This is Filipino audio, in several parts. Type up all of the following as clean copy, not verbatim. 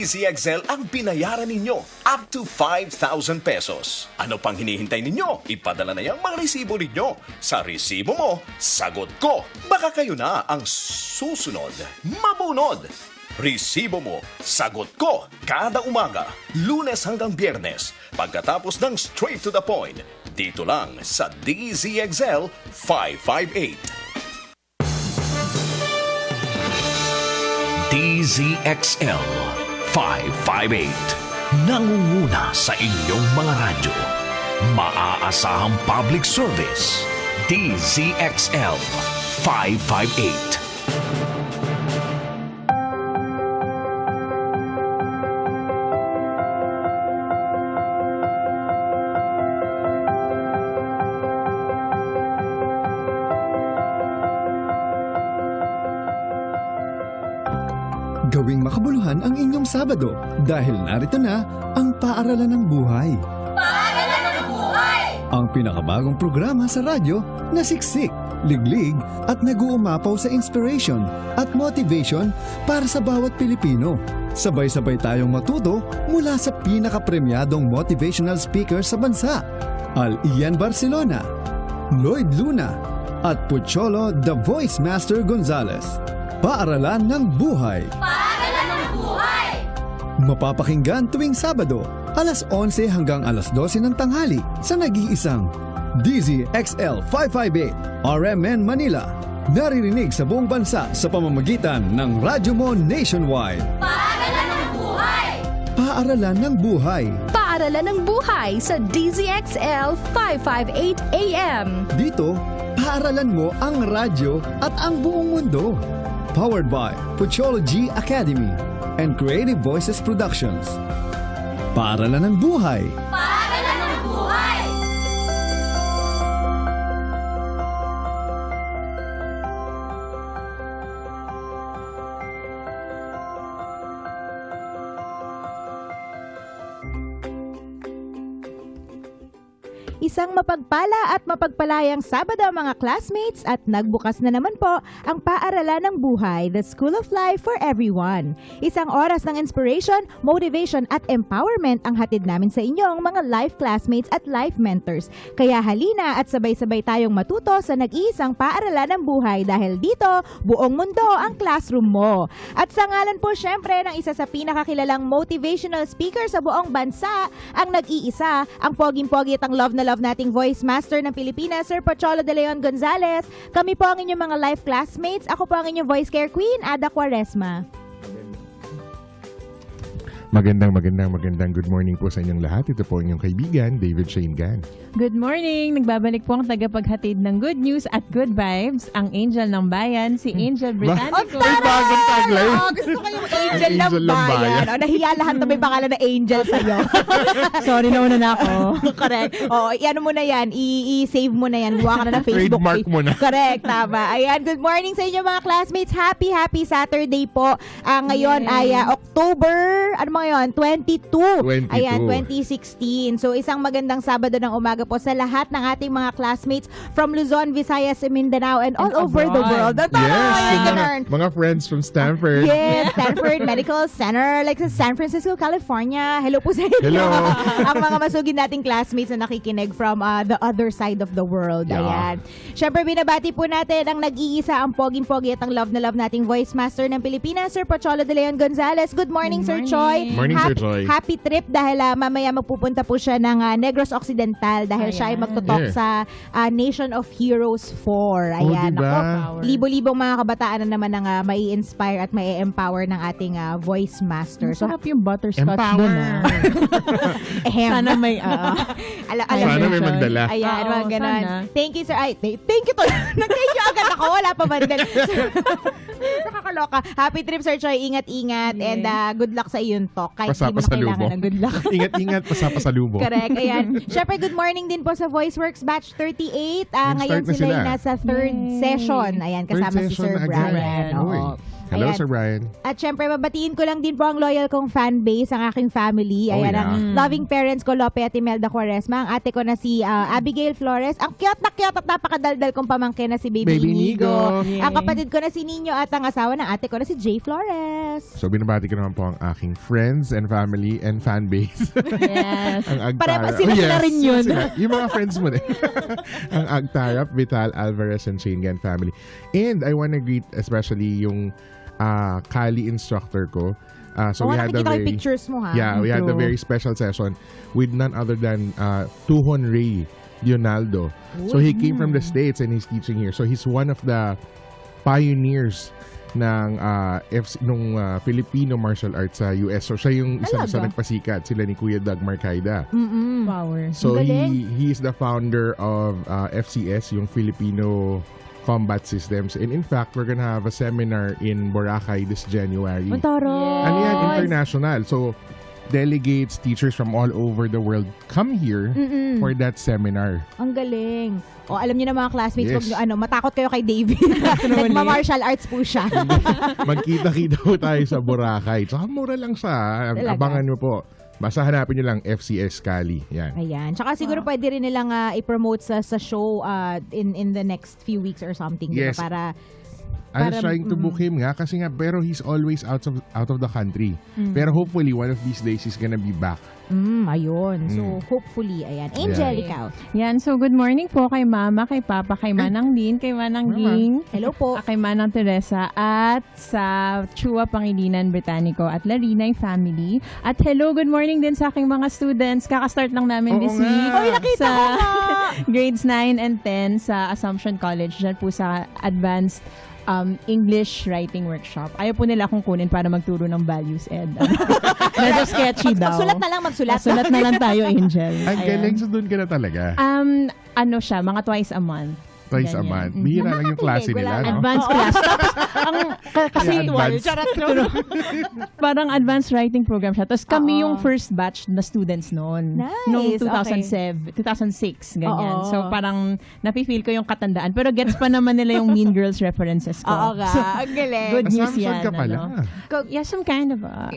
EasyXL ang binayaran ninyo up to 5,000 pesos. Ano pang hinihintay ninyo? Ipadala na yung mga resibo ninyo. Sa resibo mo, sagot ko. Baka kayo na ang susunod. Mabunod! Resibo mo, sagot ko. Kada umaga, Lunes hanggang Biyernes. Pagkatapos ng straight to the point. Dito lang sa DZXL 558. DZXL 558. Nangunguna sa inyong mga radyo. Maaasahang public service. DZXL 558. Gawing makabuluhan ang inyong Sabado dahil narito na ang Paaralan ng Buhay. Paaralan ng Buhay! Ang pinakabagong programa sa radyo na siksik, liglig at nag-uumapaw sa inspiration at motivation para sa bawat Pilipino. Sabay-sabay tayong matuto mula sa pinakapremyadong motivational speaker sa bansa, Ian Barcelona, Lloyd Luna at Pucholo The Voice Master Gonzales. Paaralan ng Buhay. Paaralan ng Buhay! Mapapakinggan tuwing Sabado, alas 11 hanggang alas 12 ng tanghali sa nag-iisang DZXL 558 RMN Manila. Naririnig sa buong bansa sa pamamagitan ng radyo mo nationwide. Paaralan ng Buhay! Paaralan ng Buhay. Paaralan ng Buhay sa DZXL 558 AM. Dito, paaralan mo ang radyo at ang buong mundo. Powered by Puchology Academy and Creative Voices Productions. Paaralan ng Buhay. Paaralan ng Buhay! Isang mapagpala at mapagpalayang Sabado mga classmates at nagbukas na naman po ang Paaralan ng Buhay, the School of Life for Everyone. Isang oras ng inspiration, motivation at empowerment ang hatid namin sa inyong mga life classmates at life mentors. Kaya halina at sabay-sabay tayong matuto sa nag-iisang Paaralan ng Buhay dahil dito, buong mundo ang classroom mo. At sa ngalan po syempre ng isa sa pinakakilalang motivational speaker sa buong bansa, ang nag-iisa, ang poging-pogi at ang love na love nating voice master ng Pilipinas, Sir Pucholo de Leon Gonzales. Kami po ang inyong mga life classmates. Ako po ang inyong voice care queen, Ada Quaresma. Magandang good morning po sa inyong lahat. Ito po ang inyong kaibigan, David Shane Gan. Good morning! Nagbabalik po ang tagapaghatid ng good news at good vibes, ang Angel ng Bayan, si Angel Britannico. May bagong tagline. Gusto ko yung Angel ng Bayan. Nahiya lahat na may pangalan na Angel sa'yo. Sorry, nauna na ako. Correct. Iano mo na yan. I-save mo na yan. Buha ka na ng Facebook. Trademark mo na. Correct. Tama. Ayan. Good morning sa inyo mga classmates. Happy Saturday po. Ngayon ay October, ano mga yun? 22. Ayan, 2016. So, isang magandang Sabado ng umaga po sa lahat ng ating mga classmates from Luzon, Visayas, Mindanao, and all over the world. Yes, mga friends from Stanford. Yes, Stanford Medical Center, like sa San Francisco, California. Hello po sa inyo. Hello. Ang mga masugid nating classmates na nakikinig from the other side of the world. Yeah. Ayan. Siyempre, binabati po natin ang nag-iisa, ang poging-pogi at ang love na love nating voice master ng Pilipinas, Sir Pucholo de Leon Gonzales. Good morning, Sir Choi. Morning, Sir Choi. Happy trip dahil mamaya magpupunta po siya ng Negros Occidental dahil siya ay magtutok sa Nation of Heroes 4. Ayan. Diba? Ako, libo-libong mga kabataan na naman ang mai-inspire at mai-empower ng ating voice master. So, Masarap yung butterscotch Empower. doon. Sana may... Sana may magdala. Ayan, mga ganon. Sana. Thank you, sir. Ay, thank you to. Nag-thank you agad ako. Wala pa man din. Nakakaloka. Happy trip, Sir Choi. Ingat-ingat. Yes. And good luck sa iyong talk. Kahit di mo na Pasapasalubo. kailangan ng good luck. Ingat-ingat, pasapasalubo. Correct. Ayan. Syempre, good morning din po sa VoiceWorks Batch 38. Ngayon Nag-start na sila ay sila. nasa third Yay. session. Ayan, kasama Third si session Sir na agad. Brian. Uy. Oo. Hello, Ayan. Sir Brian. At syempre, babatiin ko lang din po ang loyal kong fan base, ang aking family. Oh, Ayan, yeah. ang loving parents ko, Lope at Imelda Quaresma. Ang ate ko na si Abigail Flores. Ang cute na cute at napakadaldal kong pamangkin na si Baby Inigo. Yay. Ang kapatid ko na si Nino at ang asawa ng ate ko na si Jay Flores. So, binabati ko naman po ang aking friends and family and fan base. Yes. ang Para Agtara. sila rin yun. Sila. Yung mga friends mo din. ang Agtarap, Vital, Alvarez, and Shane Gan family. And I wanna greet especially yung Kali instructor ko. So we had a nakikita ko yung very pictures mo, ha? we had a True. very special session with none other than Tuhon Ray Leonaldo. So he came from the States and he's teaching here. So he's one of the pioneers ng nung Filipino martial arts sa US. So siya yung isa sa Talaga? nagpasikat, sila ni Kuya Doug Marcaida. Power. So Ang galing. he is the founder of FCS, yung Filipino Combat Systems. And in fact, we're gonna have a seminar in Boracay this January. Mataro. Ano yan? International. So, delegates, teachers from all over the world come here for that seminar. Ang galing. O, alam niyo na mga classmates, Yes. wag niyo, matakot kayo kay David. Nagma-martial arts po siya. Magkita-kita po tayo sa Boracay. Tsaka mura lang siya. Talaga? Abangan mo po. Basta hanapin nyo lang FCS Cali. Yan. Ayan. Tsaka siguro pwede rin nilang i-promote sa show in the next few weeks or something. Diba? Yes. Para I was trying to book him nga kasi nga pero he's always out of the country. Pero hopefully one of these days he's gonna be back. ayun. So, hopefully, ayan. Angel, Yeah. ikaw. Yan, so good morning po kay Mama, kay Papa, kay Manang Din, kay Manang Ging, Hello po. kay Manang Teresa, at sa Chua Pangilinan Britannico at Larinay family. At hello, good morning din sa aking mga students. Kakastart lang namin Oo this nga. week. Ay, nakita sa ko nga! grades 9 and 10 sa Assumption College. Diyan po sa advanced English writing workshop. Ayaw po nila akong kunin para magturo ng values ed. Medyo sketchy daw. Magsulat na lang, magsulat. Sulat na lang tayo, Angel. Ang Ayan. galing, so doon ka na talaga. Ano siya, mga twice a month. Twice a Ganyan. month. Bihira lang yung klase Wala nila, na. no? Advanced class. Tapos, kasi Advanced. parang advanced writing program siya. Tapos kami yung first batch na students noon. Nice, Noong okay. 2006, ganyan. Oo. So parang napifeel ko yung katandaan. Pero gets pa naman nila yung Mean Girls references ko. Oo nga. So, Ang galing. good news Assumption yan. ka pala. Yeah, some kind of Oh,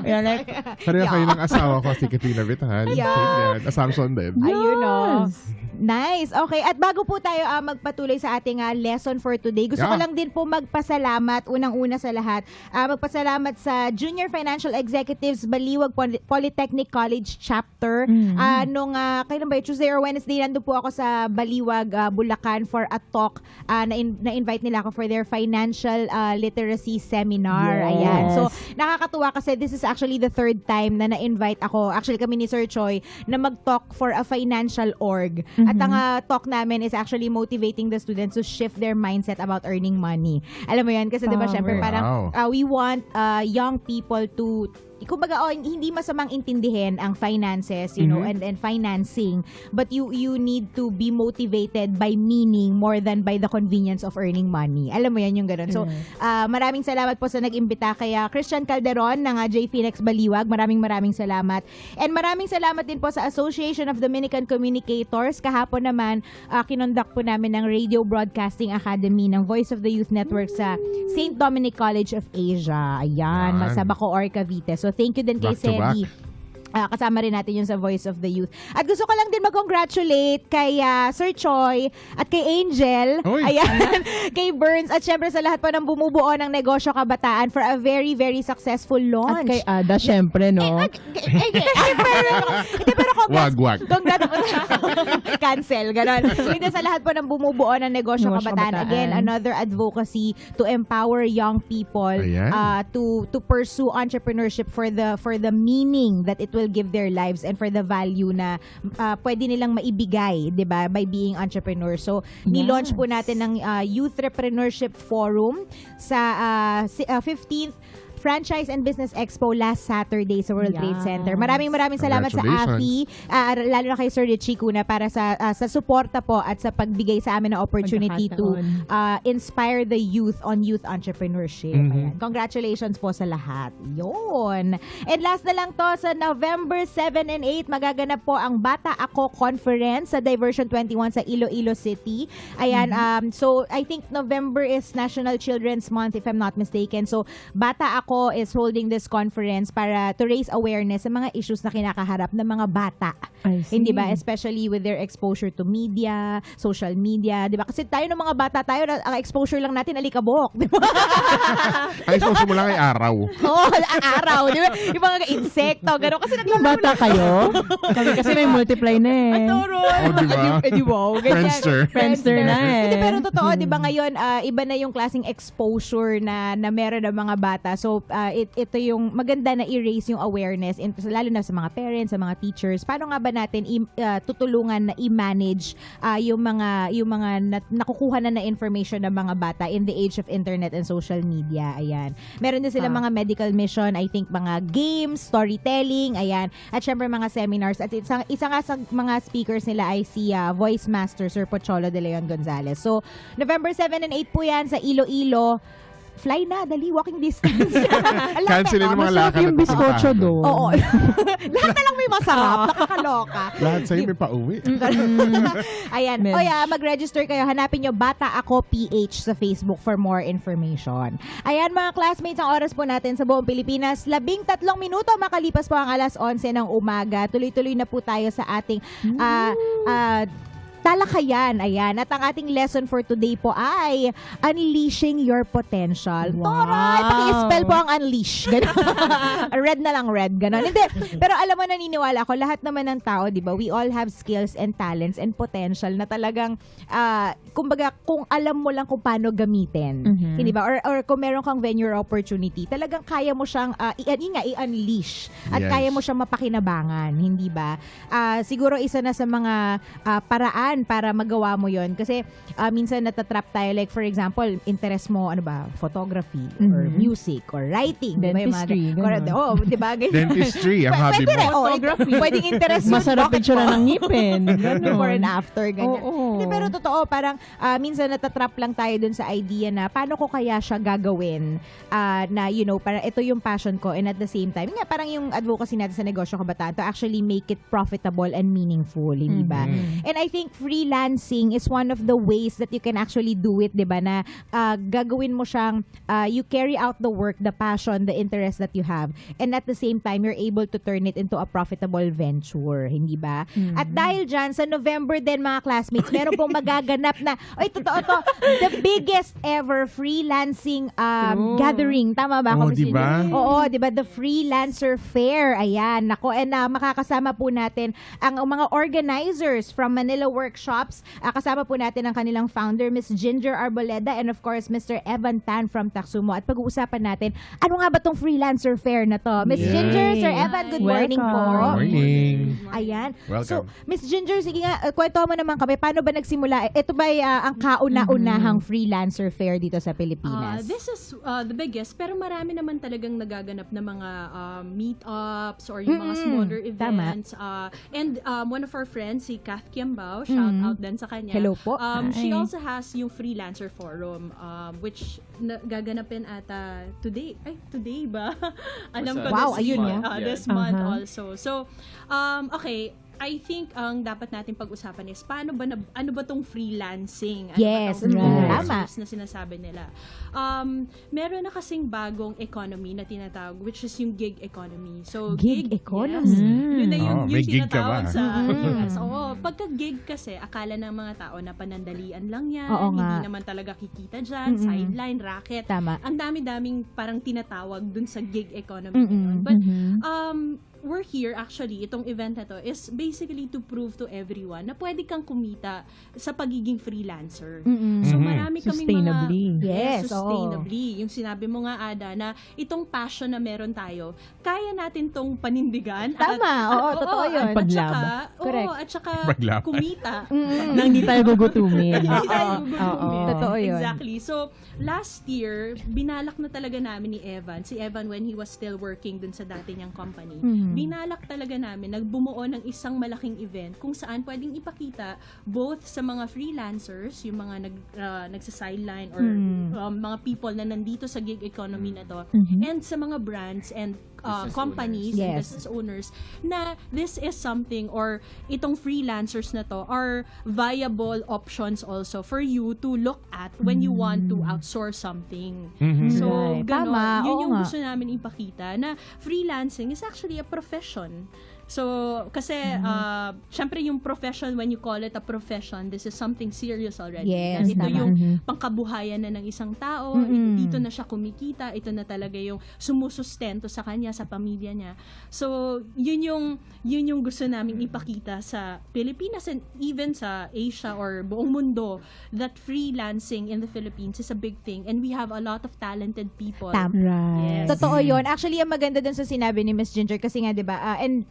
yeah, like, pareho kayo ng asawa ko, si Katrina Vital. Yeah. Ganyan. Assumption din. Ayun, no. Yes. Nice. Okay. At bago po tayo magpatuloy sa ating lesson for today, gusto ko Yeah. lang din po magpasalamat, unang-una sa lahat, magpasalamat sa Junior Financial Executives Baliwag Polytechnic College Chapter. Nung kailan ba yun? Tuesday or Wednesday, nandun po ako sa Baliwag, Bulacan for a talk. Na-invite nila ako for their financial literacy seminar. Yes. Ayan. So, nakakatuwa kasi this is actually the third time na na-invite ako. Actually, kami ni Sir Choi na mag-talk for a financial org. At ang talk namin is actually motivating the students to shift their mindset about earning money. Alam mo yan? Kasi diba, syempre, Wow. parang we want young people to kumbaga, hindi masamang intindihin ang finances, you know, and financing, but you need to be motivated by meaning more than by the convenience of earning money. Alam mo yan yung ganun. So, maraming salamat po sa nag-imbita kay Christian Calderon ng J. Phoenix Baliwag. Maraming salamat. And maraming salamat din po sa Association of Dominican Communicators. Kahapon naman, kinonduct po namin ng Radio Broadcasting Academy ng Voice of the Youth Network sa St. Dominic College of Asia. Ayan, Yan. sa Bacoor, Cavite. So, thank you din kay Back to back. Sally. Kasama rin natin yung sa Voice of the Youth. At gusto ko lang din mag-congratulate kay Sir Choi at kay Angel. Oy. Ayan. Kay Burns at syempre sa lahat pa ng bumubuo ng negosyo kabataan for a very, very successful at launch. kay Ada, syempre, no? Pero congrats. Wag. Congrats. Cancel. Ganon. So, ito sa lahat po ng bumubuo ng negosyo Negosyo kabataan. kabataan. Again, another advocacy to empower young people Ayan. to pursue entrepreneurship for the meaning that it will give their lives and for the value na pwede nilang maibigay, 'di ba, by being entrepreneur. So, ni-launch po natin ng Youth Entrepreneurship Forum sa 15th Franchise and Business Expo last Saturday sa World Trade Yes. Center. Maraming salamat sa AFI, lalo na kay Sir Richie Cuna para sa suporta po at sa pagbigay sa amin ng opportunity to inspire the youth on youth entrepreneurship. Ayan. Congratulations po sa lahat. Yun. And last na lang to, sa November 7 and 8, magaganap po ang Bata Ako Conference sa Diversion 21 sa Iloilo City. Ayan, so I think November is National Children's Month if I'm not mistaken. So Bata Ako is holding this conference para to raise awareness sa mga issues na kinakaharap ng mga bata. Hindi ba? Especially with their exposure to media, social media, di ba? Kasi tayo ng mga bata tayo, ang exposure lang natin alikabok, di ba? Ang exposure mo lang ay araw. Oo, araw, di ba? Yung mga insekto, gano'n. Kasi Yung bata kayo? Kami kasi may multiply na eh. Di ba? Friendster na eh. Hindi, pero totoo, di ba ngayon, iba na yung klaseng exposure na meron ng mga bata. So, ito yung maganda na i-raise yung awareness, lalo na sa mga parents, sa mga teachers. Paano nga ba natin tutulungan na i-manage yung mga nakukuha na information ng mga bata in the age of internet and social media. Ayan. Meron din sila mga medical mission, I think mga games, storytelling, ayan. At syempre mga seminars. At isa nga sa mga speakers nila ay si Voice Master Sir Pocholo de Leon Gonzalez. So, November 7 and 8 po yan sa Iloilo. Fly na, dali, walking distance. Cancelin ng mga lakad Yung bizcocho doon. Oo. Lahat na lang may masarap. Nakakaloka. Lahat sa'yo may pauwi. Ayan. Medj. Mag-register kayo. Hanapin nyo Bata Ako PH sa Facebook for more information. Ayan mga classmates, ang oras po natin sa buong Pilipinas. 13 minuto makalipas po ang alas 11 ng umaga. Tuloy-tuloy na po tayo sa ating talakayan. Ayan. At ang ating lesson for today po ay unleashing your potential. Wow. Toray! Paki-spell po ang unleash. Red na lang, red. Ganon. Hindi. Pero alam mo, naniniwala ako, lahat naman ng tao, di ba, we all have skills and talents and potential na talagang, kumbaga, kung alam mo lang kung paano gamitin. Hindi ba? Or kung meron kang venue or opportunity, talagang kaya mo siyang, i-unleash. At Yes. kaya mo siyang mapakinabangan. Hindi ba? Siguro isa na sa mga paraan para magawa mo yon kasi minsan natatrap tayo, like for example, interest mo photography or music or writing, Dentistry, di ba? Dentistry, ang hobby mo. Photography. Pwedeng interest yun. Masarap Bakit picture po? ng ngipin. Ganun. Before and after, ganyan. Oo. Hindi, pero totoo, parang minsan natatrap lang tayo dun sa idea na paano ko kaya siya gagawin na, para ito yung passion ko, and at the same time, parang yung advocacy natin sa negosyo kabataan to actually make it profitable and meaningful, hindi ba? And I think freelancing is one of the ways that you can actually do it, di ba? Na gagawin mo siyang, you carry out the work, the passion, the interest that you have, and at the same time, you're able to turn it into a profitable venture, hindi ba? At dahil dyan, sa November din, mga classmates, meron pong magaganap na, totoo to, the biggest ever freelancing gathering. Tama ba? Oh, di ba? Oo, di ba? The Freelancer Fair. Ayan. Nako, and makakasama po natin ang mga organizers from Manila Workshops. Kasama po natin ang kanilang founder, Miss Ginger Arboleda, and of course, Mr. Evan Tan from Taksumo. At pag-uusapan natin, ano nga ba tong Freelancer Fair na to? Miss Yay. Ginger, Sir Evan, good morning po. Morning. Ayan. So, Welcome. Miss Ginger, sige nga, kwento mo naman kami, paano ba nagsimula? Ito ba ang kauna-unahang Freelancer Fair dito sa Pilipinas? This is the biggest, pero marami naman talagang nagaganap na mga meetups or yung mga smaller events. And one of our friends, si Kath Kiambao, shout out din sa kanya. Hello po. She also has yung Freelancer Forum, which gaganapin ata today. Ay, today ba? Alam ko Wow, this ayun, month, no? this month also. So, okay, I think ang dapat natin pag-usapan is ano ba tong freelancing? Ano Yes, ba tong right. freelancers na sinasabi nila? Meron na kasing bagong economy na tinatawag, which is yung gig economy. So Gig economy? Yes, yun na yung May gig ka tinatawag ba? sa yes. Oo, pagka gig kasi akala ng mga tao na panandalian lang yan, Oo hindi nga. naman talaga kikita dyan, sideline, racket. Tama. Ang dami-daming parang tinatawag dun sa gig economy. But we're here actually, itong event na to is basically to prove to everyone na pwede kang kumita sa pagiging freelancer. So marami kaming Sustainably. mga Yes, sustainably. Yung sinabi mo nga, Ada, na itong passion na meron tayo, kaya natin tong panindigan. Tama, oo, totoo yun. At saka, Correct. at saka Paglaban. kumita. Nang hindi tayo gugutumin. Hindi tayo Oo. gugutumin. Totoo yun. Exactly. So, last year, binalak na talaga namin ni Evan, si Evan when he was still working dun sa dati niyang company, binalak talaga namin, nagbumuo ng isang malaking event kung saan pwedeng ipakita both sa mga freelancers, yung mga nagsa-sideline or mga people na nandito sa gig economy na to, and sa mga brands and companies, and business owners, na this is something, or itong freelancers na to are viable options also for you to look at when you want to outsource something. So, Right. ganon, Tama, yun oo yung nga. gusto namin ipakita, na freelancing is actually a profession. So, kasi, syempre yung profession, when you call it a profession, this is something serious already. Yes, Ito tama. yung pangkabuhayan na ng isang tao, dito na siya kumikita, ito na talaga yung sumusustento sa kanya, sa pamilya niya. So, yun yung gusto naming ipakita sa Pilipinas and even sa Asia or buong mundo, that freelancing in the Philippines is a big thing and we have a lot of talented people. Right. Yes. Totoo yun. Actually, ang maganda dun sa sinabi ni Miss Ginger kasi nga, di ba, and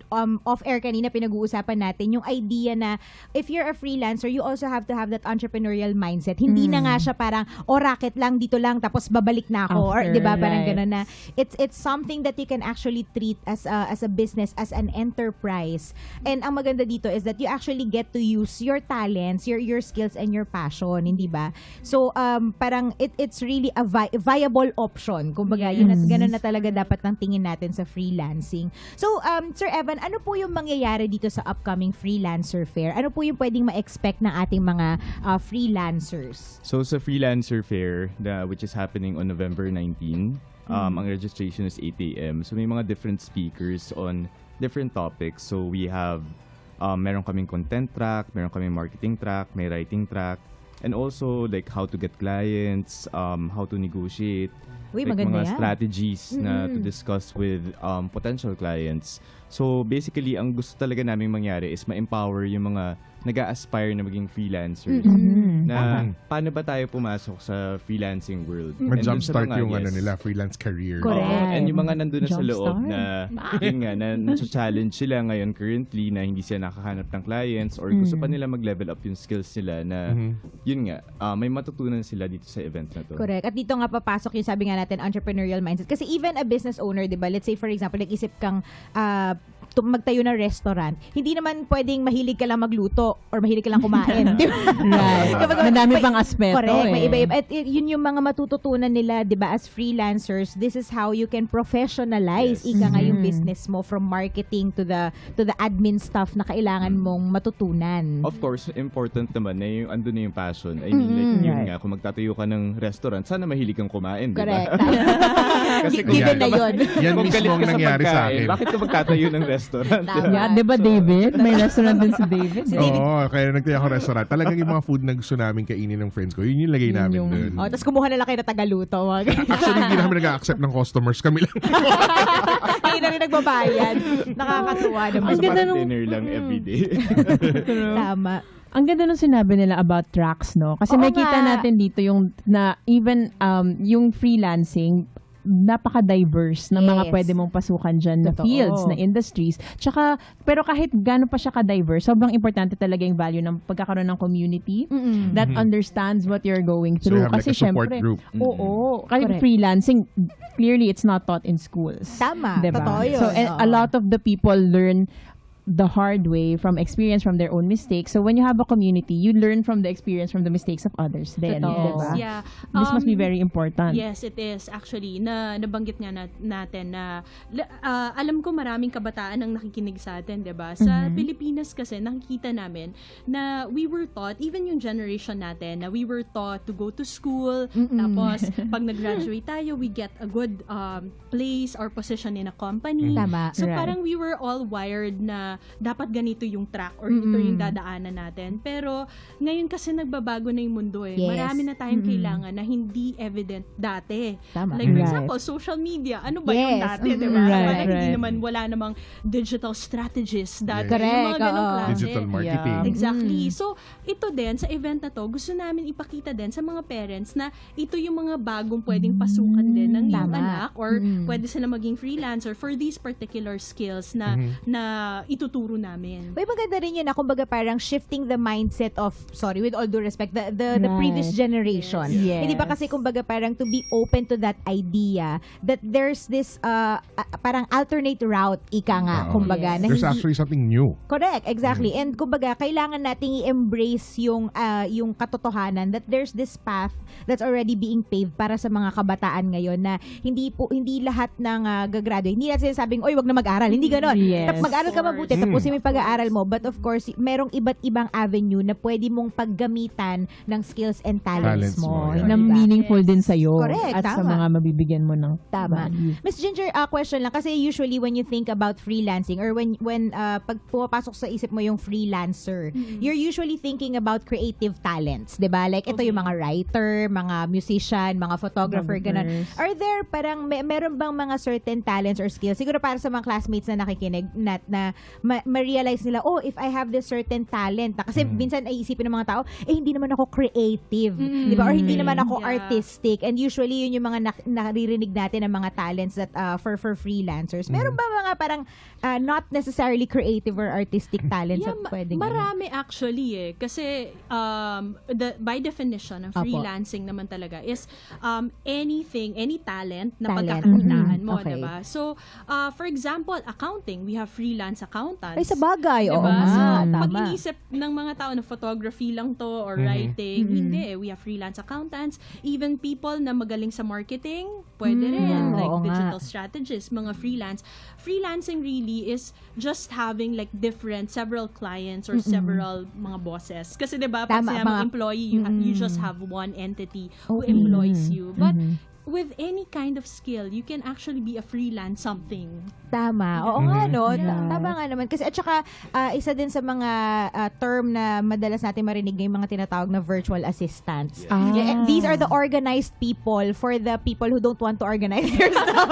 off-air kanina pinag-uusapan natin yung idea na if you're a freelancer, you also have to have that entrepreneurial mindset. Hindi na nga siya parang, racket lang, dito lang, tapos babalik na ako. Or, After, di ba, parang right. gano'n na. It's something that you can actually treat as a business, as an enterprise. And ang maganda dito is that you actually get to use your talents, your skills, and your passion, hindi ba? So, parang it's really a viable option. Kumbaga, yun at gano'n na talaga dapat ng tingin natin sa freelancing. So, Sir Evan, ano po yung mangyayari dito sa upcoming freelancer fair? Ano po yung pwedeng ma-expect ng ating mga freelancers? So sa Freelancer Fair, which is happening on November 19, ang registration is 8 a.m. So may mga different speakers on different topics. So we have, meron kaming content track, meron kaming marketing track, may writing track, and also like how to get clients, how to negotiate, Uy, like maganda mga yan. strategies na to discuss with potential clients. So basically, ang gusto talaga namin mangyari is ma-empower yung mga nag-a-aspire na maging freelancers. Na paano ba tayo pumasok sa freelancing world? And dun sa Mag-jumpstart mga- yung yes. freelance career. Correct. Oo, and yung mga nandun na sa loob Jumpstart. na yun nga, na challenge sila ngayon currently na hindi sila nakahanap ng clients or gusto pa nila mag-level up yung skills nila na yun nga, may matutunan sila dito sa event na to. Correct. At dito nga papasok yung sabi nga natin, entrepreneurial mindset. Kasi even a business owner, di ba? Let's say for example, nag-isip kang magtayo ng restaurant. Hindi naman pwedeng mahilig ka lang magluto or mahilig ka lang kumain. Di ba? Right. Madami pang aspeto Correct. May eh. iba-iba. At yun yung mga matututunan nila, di ba, as freelancers, this is how you can professionalize ika nga yung business mo, from marketing to the admin stuff na kailangan mong matutunan. Of course, important naman na yung andun na yung passion. I mean, like, yun nga, kung magtatayo ka ng restaurant, sana mahilig kang kumain, di ba? Correct. Kasi kung Given na yun. Yan kung galit mismo ang ka sa nangyari sa pagkain, akin. bakit ka magtatayo ng restaurant? Tama. Yeah, di ba David? May restaurant din si David. Oo, kaya nagtaya ako restaurant. Talagang yung mga food na gusto namin kainin ng friends ko, yun yung lagay namin yung- doon. Oh, tapos kumuha na lang kayo na tagaluto. Mga ganyan. Actually, hindi namin nag-accept ng customers. Kami lang. Kayo na rin nagbabayad. Nakakatuwa naman. Ang ganda Parang nung- dinner lang everyday. Tama. Ang ganda nung sinabi nila about tracks, no? Kasi Oo makita nga. natin dito yung na even yung freelancing, napaka-diverse ng mga Yes. pwede mong pasukan dyan na Totoo. fields, na industries. Tsaka, pero kahit gaano pa siya ka-diverse, sobrang importante talaga yung value ng pagkakaroon ng community that understands what you're going So through. you have like Kasi a support syempre, group. oo, kahit Correct. freelancing, clearly it's not taught in schools. Tama. Diba? Totoo yun. So, and a lot of the people learn the hard way from experience, from their own mistakes. So when you have a community, you learn from the experience, from the mistakes of others then, Totoo. diba? Yeah. This must be very important. Yes, it is actually. Nabanggit nga natin na alam ko maraming kabataan ang nakikinig sa atin, 'di ba? Sa Pilipinas kasi nakikita namin na we were taught, even yung generation natin, na we were taught to go to school, tapos pag nag-graduate tayo, we get a good place or position in a company. Tama. So Right. parang we were all wired na dapat ganito yung track or ito yung dadaanan natin. Pero ngayon kasi nagbabago na yung mundo eh. Yes. Marami na tayong kailangan na hindi evident dati. Tama. Like for Right. example, social media. Ano ba yung Yes. dati, di ba? Right, Parang hindi right. naman, wala namang digital strategies dati. Correct, Yung mga ganong oo. klase. Digital marketing. Yeah. Exactly. So, ito din, sa event na to, gusto namin ipakita din sa mga parents na ito yung mga bagong pwedeng pasukan din ng iyong Tama. anak or pwede sila maging freelancer for these particular skills na na ituturo namin. Uy, maganda rin yun na kumbaga parang shifting the mindset of, sorry, with all due respect, the Right. previous generation. Yes. Hindi ba kasi kumbaga parang to be open to that idea that there's this parang alternate route, ika nga, Oo. kumbaga. Na There's hindi- actually something new. Correct, exactly. And kumbaga, kailangan nating i-embrace yung katotohanan that there's this path that's already being paved para sa mga kabataan ngayon na hindi lahat ng gagraduate. Hindi natin sinasabing, oy, wag na mag-aral. Hindi ganon. Yes. Mag-aral ka mabuti, Mm. tapusin mo yung pag-aaral mo. But of course, merong iba't ibang avenue na pwede mong paggamitan ng skills and talents, Talents mo, mo. yeah. Na Diba? meaningful din sa'yo. Correct, At sa tama. mga mabibigyan mo ng Tama. value. Miss Ginger, question lang. Kasi usually when you think about freelancing or when pag pumapasok sa isip mo yung freelancer, you're usually thinking about creative talents, 'di ba? Like ito yung mga writer, mga musician, mga photographer, ganun. Photographers. Are there parang meron bang mga certain talents or skills? Siguro para sa mga classmates na nakikinig na ma-realize nila, oh, if I have this certain talent. Kasi minsan ay isipin ng mga tao, hindi naman ako creative, 'di ba? Or hindi naman ako Yeah. artistic. And usually yun yung mga naririnig natin ng mga talents that for freelancers. Meron ba mga parang not necessarily creative or artistic talents Yeah, na pwedeng marami actually eh. Kasi by definition, ang Opo. freelancing naman talaga is any talent na Talent. pagkakakitaan mo, Okay. diba? So, for example, accounting, we have freelance accountants. Ay, sa bagay. Oo Diba? nga. So, Tama. pag inisip ng mga tao na photography lang to or writing, hindi. We have freelance accountants. Even people na magaling sa marketing, pwede rin. Like oo nga. digital strategists, mga freelance. Freelancing really is just having like several clients or several mga bosses. Kasi diba, pag Tama, sinabing mga- employee, you just have one entity who Okay. employs you. But with any kind of skill, you can actually be a freelance something. Tama. Oo nga, no? Yeah. Tama nga naman. Kasi at saka, isa din sa mga term na madalas natin marinig yung mga tinatawag na virtual assistants. Ah. Yeah, these are the organized people for the people who don't want to organize their stuff.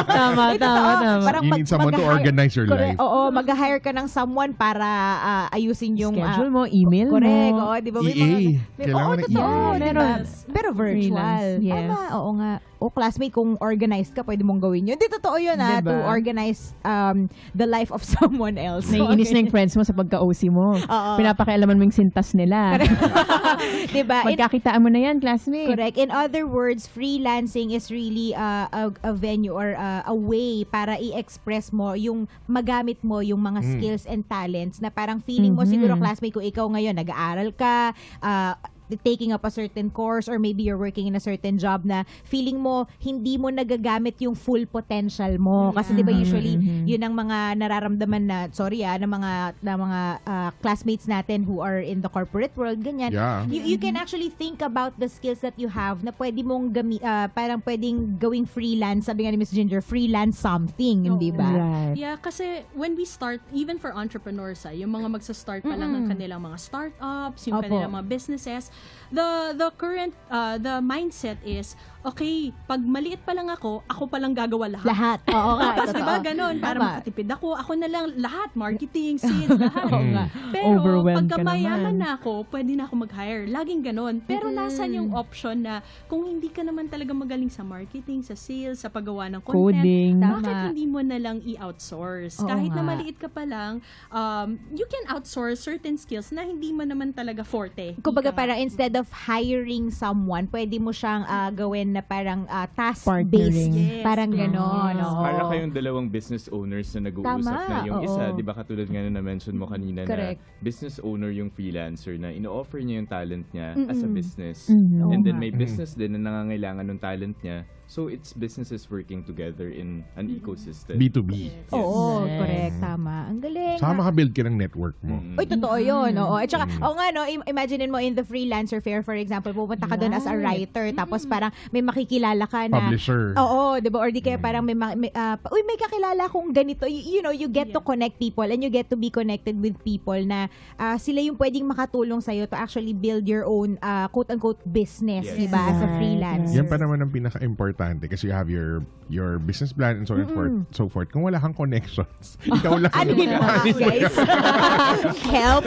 Tama, Ito, tama, oo, tama. parang You need someone to mag-hire- organize your Correct. life. Oo, mag-hire ka ng someone para ayusin yung Schedule mo, email correct. mo. Oo, di ba? May EA. mga, Kailangan oo, ng totoo, EA. di ba? Meron. Pero virtual. Freelance, yes. Tama, oo nga. O classmate, kung organized ka, pwede mong gawin yun. Di totoo yun, Diba? to organize the life of someone else. Naiinis na yung friends mo sa pagka-OC mo. Oo. Pinapakialaman mo yung sintas nila. Diba? Magkakitaan mo na yan, classmate. Correct. In other words, freelancing is really a venue or a way para i-express mo yung magamit mo yung mga skills and talents na parang feeling mo siguro classmate ko ikaw ngayon nag-aaral ka, taking up a certain course or maybe you're working in a certain job na feeling mo hindi mo nagagamit yung full potential mo kasi 'di ba usually yun ang mga nararamdaman na ng mga classmates natin who are in the corporate world ganyan. Yeah. You can actually think about the skills that you have na pwede mong parang pwedeng gawing freelance, sabi nga ni Miss Ginger, freelance something, hindi ba? Right. Yeah, kasi when we start, even for entrepreneurs, yung mga magsa-start pa lang ng kanilang mga startups, yung Opo. kanilang mga businesses, the current the mindset is, okay, pag maliit pa lang ako pa lang gagawa lahat. Lahat. Oo nga. Tapos totoo. diba ganon, para Tama. makatipid ako na lang lahat, marketing, sales, lahat. Oo nga. Pero Overwhelmed pagka ka mayaman naman. na ako, pwede na ako mag-hire. Laging ganon. Pero nasan yung option na kung hindi ka naman talaga magaling sa marketing, sa sales, sa paggawa ng content, Coding. Tama. bakit hindi mo na lang i-outsource? Oo Kahit na nga. maliit ka pa lang, you can outsource certain skills na hindi mo naman talaga forte. Kumbaga Ika nga. parang instead of hiring someone, pwede mo siyang gawin na parang task-based. Partnering. Yes. Parang gano'n. Yes. oo. Para kayong dalawang business owners na nag-uusap Tama, na. Yung oo. isa, di ba katulad nga na na-mention mo kanina Correct. na business owner yung freelancer na ino-offer niya yung talent niya as a business. Mhm. And Oo then nga. may business din na nangangailangan ng talent niya. So it's businesses working together in an ecosystem. B2B. Oo, Yes. correct. Tama. Ang galing. Saka makabuild ka ng network mo. Uy, totoo yun. Oo. At saka, nga, no, imagine mo in the freelancer fair, for example, pupunta ka doon as a writer, tapos parang may makikilala ka na. Publisher. Oo, di ba? Or di kaya parang may kakilala kong ganito. You know, you get to connect people and you get to be connected with people na sila yung pwedeng makatulong sa'yo to actually build your own quote-unquote business, Yes. di ba? As a Right. freelancer. Yan pa naman ang pinaka-importante kasi you have your business plan and so on and so forth. Kung wala kang connections, ikaw lang. Ano yun mga guys? Help!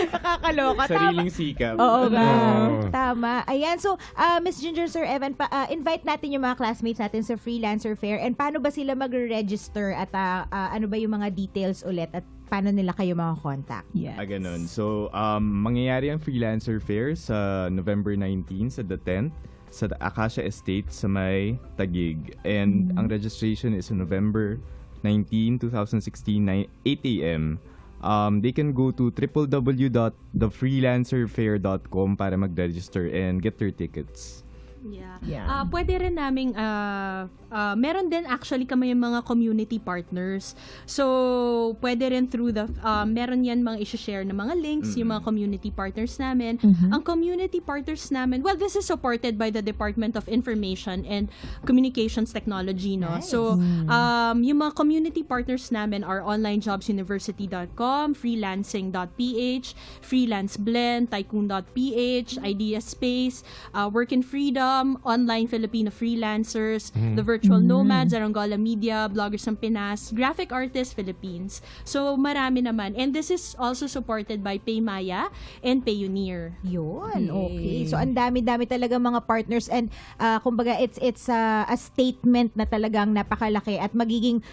Nakakaloka. Sariling sikap. Oo ba? Oo. Tama. Ayan. So, Miss Ginger, Sir Evan, invite natin yung mga classmates natin sa Freelancer Fair. And paano ba sila mag-register? At ano ba yung mga details ulit? At paano nila kayo contact? Yes. Ganun. So, mangyayari ang Freelancer Fair sa November 19 sa The Tent sa Acacia Estate sa may Taguig. And ang registration is on November 19, 2016, 8 a.m. They can go to www.thefreelancerfair.com para mag-register and get their tickets. Yeah. Pwede rin naming meron din actually kami yung mga community partners. So, pwede rin through the meron yan mga i-share na mga links, yung mga community partners namin. Ang community partners namin, well, this is supported by the Department of Information and Communications Technology, no? Nice. So, yung mga community partners namin are onlinejobsuniversity.com, freelancing.ph, freelanceblend, tycoon.ph, Idea Space, Work in Freedom, Online Filipino Freelancers, The Virtual Nomads, Arangola Media, Bloggers ng Pinas, Graphic Artists Philippines. So, marami naman. And this is also supported by Paymaya and Payoneer. Yun, okay. So, ang dami-dami talaga mga partners and kumbaga, it's a statement na talagang napakalaki at magiging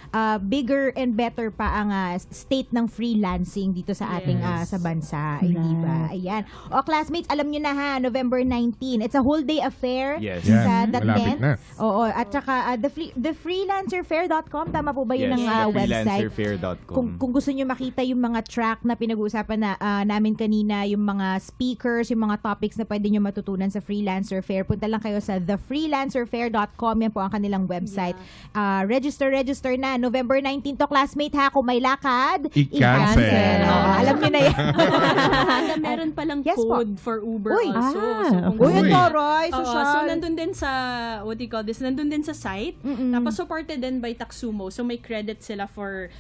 bigger and better pa ang state ng freelancing dito sa ating sa bansa. Hindi ba? Ayan. O, classmates, alam nyo na ha, November 19. It's a whole day affair Yes. sa Yan, The malapit Tent. na. Oo, at saka thefreelancerfair.com, tama po ba yun Yes, ang website? freelancerfair.com. Kung gusto nyo makita yung mga track na pinag-uusapan na namin kanina, yung mga speakers, yung mga topics na pwede nyo matutunan sa Freelancer Fair, punta lang kayo sa thefreelancerfair.com. Yan po ang kanilang website. Register na. November 19 to, classmate ha. Kung may lakad, I-cancel. Oo, alam nyo na yan. Meron palang Yes po. code for Uber Uy. also. Ah, kung Uy, gusto- ang toray, Oo, social. so nandun din sa, what do you call this, nandun din sa site. Tapos supported din by Taxumo. So may credit sila for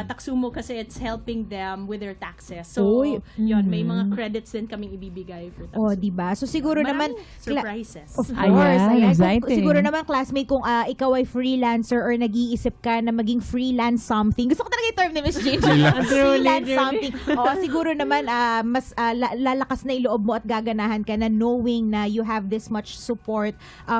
Taxumo kasi it's helping them with their taxes. So Uy. yun, may mga credits din kaming ibibigay for Taxumo. O, diba? So, siguro naman, Maraming surprises. of course. Ayan, Ayan. exciting. Siguro naman, classmate, kung ikaw ay freelancer or nag-iisip ka na maging freelance something. Gusto ko talaga yung term ni Miss Jane. freelance something. Oo, siguro naman, mas lalakas na yung loob mo at gaganahan ka na knowing na you have this much support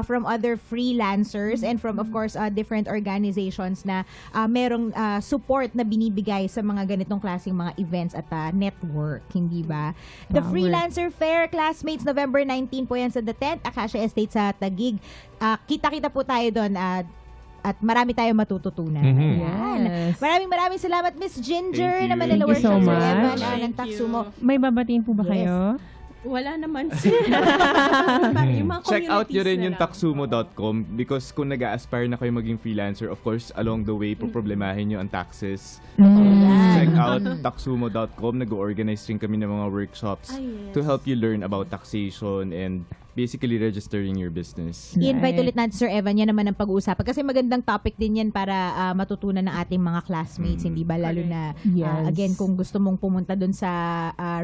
from other freelancers and from, of course, different organizations na merong support na binibigay sa mga ganitong klaseng mga events at network. Hindi ba? The Power. Freelancer Fair, classmates, November 19 po yan sa The Tent, Acacia Estate sa Taguig. Kita-kita po tayo doon at marami tayong matututunan. Ayan. Yes. Maraming salamat, Miss Ginger, Thank na you. manalo Thank you so workshop Sir much. Evan ng Thank you. Taxumo. May babatiin po ba Yes. kayo? Wala naman. Yung mga Check out nyo communities rin na yung lang. taxumo.com because kung nag-a-aspire na kayo maging freelancer, of course, along the way, problemahin nyo ang taxes. Check out taxumo.com. Nag-organize rin kami ng mga workshops Yes. to help you learn about taxation and basically registering your business. I-invite ulit natin Sir Evan, yan naman ang pag-uusapan. Kasi magandang topic din yan para matutunan ng ating mga classmates, hindi ba? Lalo na, Yes. again, kung gusto mong pumunta dun sa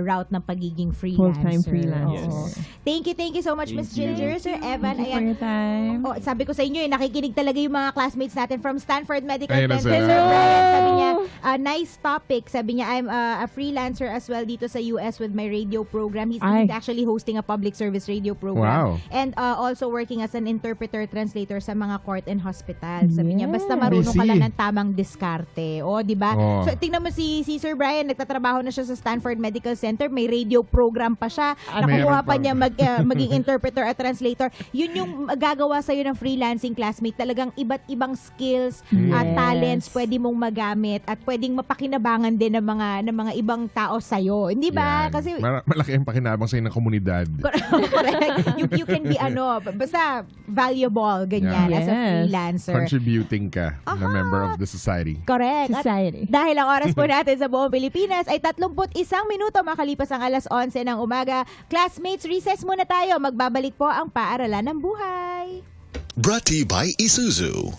route ng pagiging freelancer. Full-time freelancer. Oo. Thank you so much, Miss Thank you. Ginger. Sir Evan, Thank you for ayan. your time. Oh, sabi ko sa inyo, nakikinig talaga yung mga classmates natin from Stanford Medical Ayun na Center. sila. Sir Brian, sabi niya, nice topic. Sabi niya, I'm a freelancer as well dito sa US with my radio program. He's actually hosting a public service radio program. Wow. And also working as an interpreter, translator sa mga court and hospital. Sabi niya, basta marunong ka Busy. lang ng tamang diskarte. O, di ba? Oh. So, tingnan mo si Sir Brian, nagtatrabaho na siya sa Stanford Medical Center. May radio program pa siya. Nakukuha meron pa pa. niya maging interpreter at translator. Yun yung gagawa sa'yo ng freelancing classmate. Talagang iba't ibang skills at talents pwede mong magamit at pwedeng mapakinabangan din ng mga ibang tao sa'yo. Hindi ba? Yan. Kasi Malaki ang pakinabang sa'yo ng komunidad. correct. You can be basta valuable, ganyan, Yeah. as a Yes. freelancer. Contributing ka na Aha. member of the society. Correct. At Society. dahil ang oras po natin sa buong Pilipinas ay 31 minuto makalipas ang alas 11 ng umaga. Classmates, recess muna tayo. Magbabalik po ang Paaralan ng Buhay. Brought to you by Isuzu.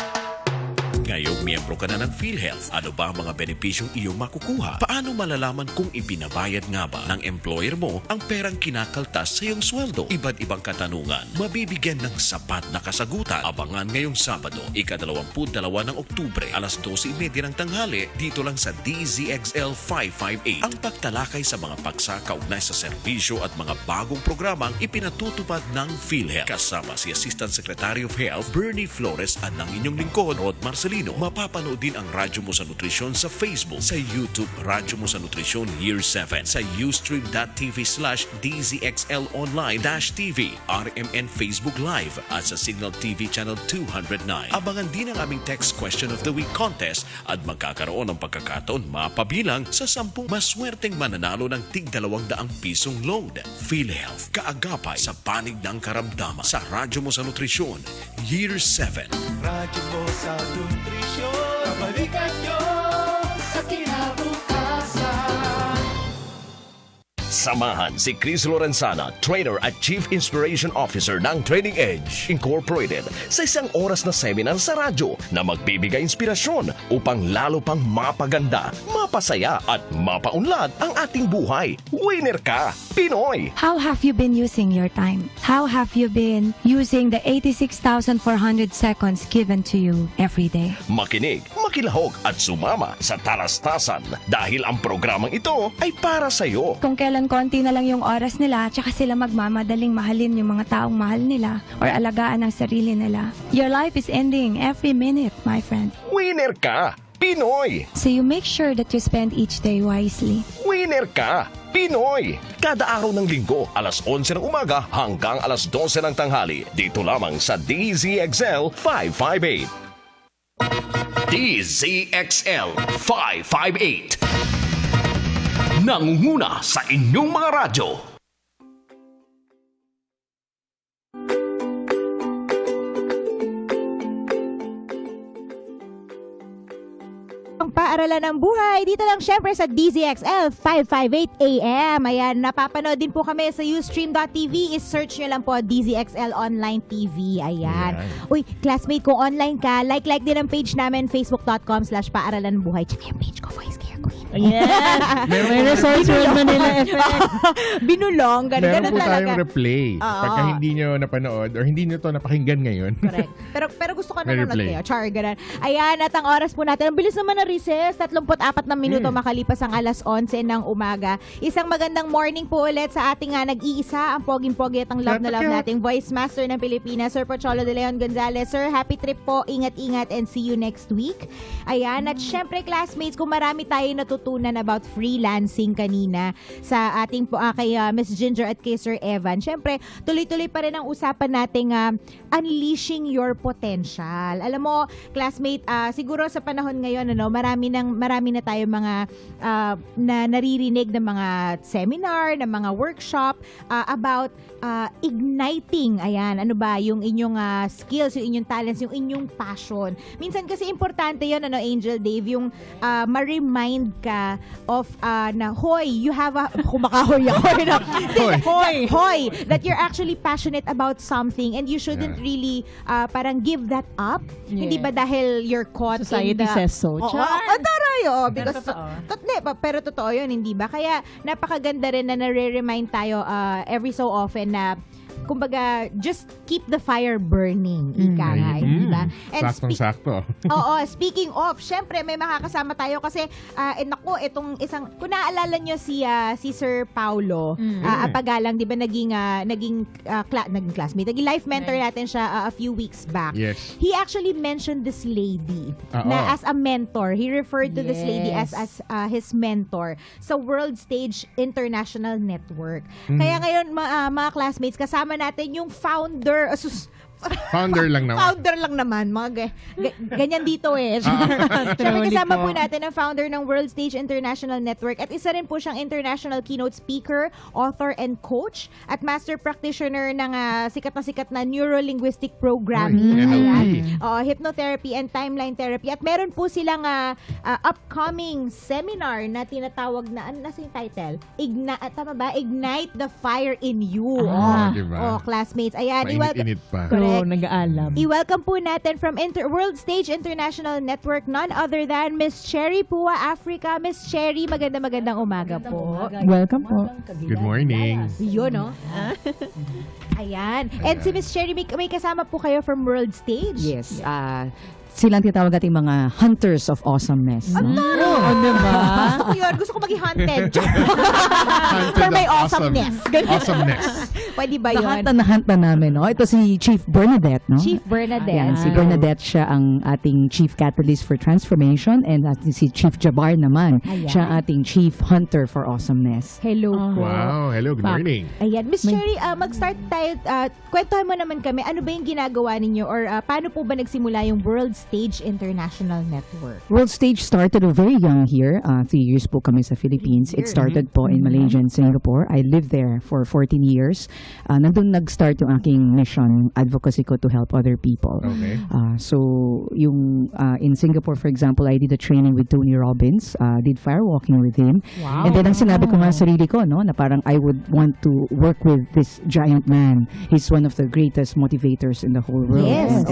Ngayong miyembro ka na ng PhilHealth, ano ba ang mga benepisyong iyong makukuha? Paano malalaman kung ipinabayad nga ba ng employer mo ang perang kinakaltas sa iyong sweldo? Iba't ibang katanungan, mabibigyan ng sapat na kasagutan. Abangan ngayong Sabado, ika-22 ng Oktubre, alas 12:30 ng tanghali, dito lang sa DZXL 558. Ang pagtalakay sa mga paksa kaugnay sa serbisyo at mga bagong programang ipinatutupad ng PhilHealth. Kasama si Assistant Secretary of Health, Bernie Flores, at ng inyong lingkod, Rod Marcelino. Mapapanood din ang Radyo Mo sa Nutrisyon sa Facebook, sa YouTube Radyo Mo sa Nutrisyon Year 7, sa ustream.tv/DZXLonline-TV, RMN Facebook Live, at sa Signal TV Channel 209. Abangan din ang aming Text Question of the Week contest at magkakaroon ng pagkakataon mapabilang sa 10 maswerteng mananalo ng tig-200 load. PhilHealth, kaagapay sa panig ng karamdaman sa Radyo Mo sa Nutrisyon Year 7. Radyo mo sa nutrisyon, kabalikan nyo sa kinabukasan. Samahan si Chris Lorenzana, Trainer at Chief Inspiration Officer ng Trading Edge Incorporated sa isang oras na seminar sa radyo na magbibigay inspirasyon upang lalo pang mapaganda, mapasaya at mapaunlad ang ating buhay. Winner ka, Pinoy! How have you been using your time? How have you been using the 86,400 seconds given to you every day? Makinig, makilahok at sumama sa talastasan dahil ang programang ito ay para sa iyo. Kung kailan konti na lang yung oras nila, tsaka sila magmamadaling mahalin yung mga taong mahal nila or alagaan ang sarili nila. Your life is ending every minute, my friend. Winner ka, Pinoy! So you make sure that you spend each day wisely. Winner ka, Pinoy! Kada araw ng linggo, alas 11 ng umaga hanggang alas 12 ng tanghali. Dito lamang sa DZXL 558. DZXL 558. Nangunguna sa inyong mga radyo. Ang Paaralan ng Buhay, dito lang syempre sa DZXL 558 AM. Ayan, napapanood din po kami sa ustream.tv. I-search nyo lang po DZXL Online TV. Ayan. Uy, classmate, kung online ka, like din ang page namin, facebook.com/Paaralan ng Buhay. Check yung page ko, Voice Care Queen. Yes! May results World Manila effect. Binulong, Meron ganun po talaga. tayong replay. Oo. Pagka hindi nyo napanood or hindi nyo to napakinggan ngayon. Correct. Pero gusto ko May nanonood replay. kayo. Char, ganun. Ayan, at ang oras po natin. Ang bilis naman na recess. 34 na minuto makalipas ang alas 11 ng umaga. Isang magandang morning po ulit sa ating nag-iisa, ang poging-pogi at ang love na love nating Voice Master ng Pilipinas, Sir Pocholo de Leon Gonzalez. Sir, happy trip po. Ingat-ingat and see you next week. Ayan, at syempre classmates, kung marami tayo natutunan about freelancing kanina sa ating po kay Miss Ginger at kay Sir Evan. Syempre, tuloy-tuloy pa rin ang usapan nating unleashing your potential. Alam mo, classmate, siguro sa panahon ngayon, marami na tayo mga na naririnig ng mga seminar, ng mga workshop about igniting, ayan, ano ba, yung inyong skills, yung inyong talents, yung inyong passion. Minsan kasi importante yun, Angel Dave, yung ma-remind ka of na, hoy, you have a, kumakahoy ako, hoy, that you're actually passionate about something and you shouldn't really parang give that up. Hindi ba dahil you're caught Society in the... says so. Taray, because Pero pero totoo yun, hindi ba? Kaya napakaganda rin na nare-remind tayo every so often na kumbaga, just keep the fire burning. Ika nga, di ba? Saktong-sakto. Oo, speaking of, syempre may makakasama tayo kasi naku, itong isang, kung naaalala nyo si Sir Paulo, Apagalang, di ba naging classmate, naging life mentor natin siya a few weeks back. Yes. He actually mentioned this lady na as a mentor. He referred to this lady as his mentor sa World Stage International Network. Kaya ngayon, mga classmates, kasama natin yung founder, Founder lang naman. Founder lang naman. Ganyan dito eh. Siyempre kasama po natin ang founder ng World Stage International Network at isa rin po siyang international keynote speaker, author and coach at master practitioner ng sikat na neuro-linguistic programming. NLP. Hypnotherapy and timeline therapy. At meron po silang upcoming seminar na tinatawag na, ano nasa yung title? Tama ba? Ignite the Fire in You. Diba? Classmates. Ayan. Mainit-init pa. Correct. Nag-aalam. I-welcome po natin from World Stage International Network, none other than Miss Cherry Pua Africa. Miss Cherry, magandang umaga po. Welcome po. Good morning. Yun, no? Ayan. And si Miss Cherry, may kasama po kayo from World Stage? Yes. Silang tinatawag nating mga hunters of awesomeness. Ang taro! Diba? Gusto ko yun. Gusto ko maging hunted. For my awesomeness. Awesomeness. Pwede ba yun? Nahunt na namin, no? Ito si Chief Bernadette, no? Chief Bernadette. Yan, si Bernadette, siya ang ating Chief Catalyst for Transformation, and si Chief Jabbar naman, Ayan. siya ang ating Chief Hunter for Awesomeness. Hello po. Wow. Hello. Good morning. Ayan. Miss Cherry, mag-start tayo. Kwentuhan mo naman kami, ano ba yung ginagawa ninyo or paano po ba nagsimula yung World Stage International Network? World Stage started very young here. 3 years po kami sa Philippines. It started po in Malaysia and Singapore. I lived there for 14 years. Nandun nag-start yung aking mission, advocacy ko to help other people. Okay. So, yung in Singapore, for example, I did a training with Tony Robbins. Did firewalking with him. Wow. And then, ang sinabi ko nga sa sarili ko, no, na parang I would want to work with this giant man. He's one of the greatest motivators in the whole world. Yes.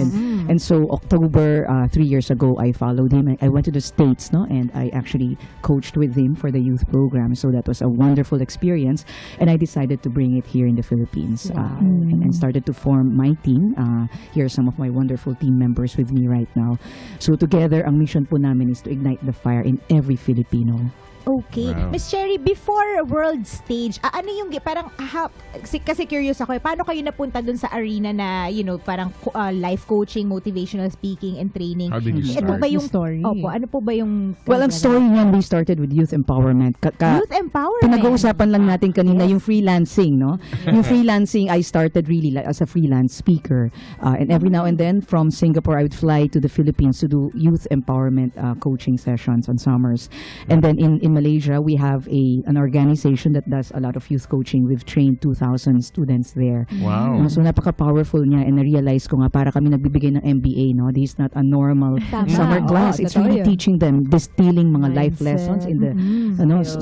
And so, October 3 years ago, I followed him. I went to the States, no, and I actually coached with him for the youth program. So that was a wonderful experience. And I decided to bring it here in the Philippines and started to form my team. Here are some of my wonderful team members with me right now. So together, ang mission po namin is to ignite the fire in every Filipino. Okay. Wow. Miss Cherry, before World Stage, ano yung parang kasi curious ako paano kayo napunta dun sa arena na, parang life coaching, motivational speaking and training? How did you Ito start? ba yung Story. Opo, ano po ba yung Well, ang story niyan, we started with youth empowerment. Youth empowerment. Pinag-uusapan lang natin kanina yung freelancing, no? Yung freelancing, I started really as a freelance speaker. And every now and then, from Singapore, I would fly to the Philippines to do youth empowerment coaching sessions on summers. And then in Malaysia, we have an organization that does a lot of youth coaching. We've trained 2,000 students there. Wow. So napaka-powerful niya, and na-realize ko nga para kami nagbibigay ng MBA, no? This is not a normal summer class. It's really teaching them, distilling mga life lessons in the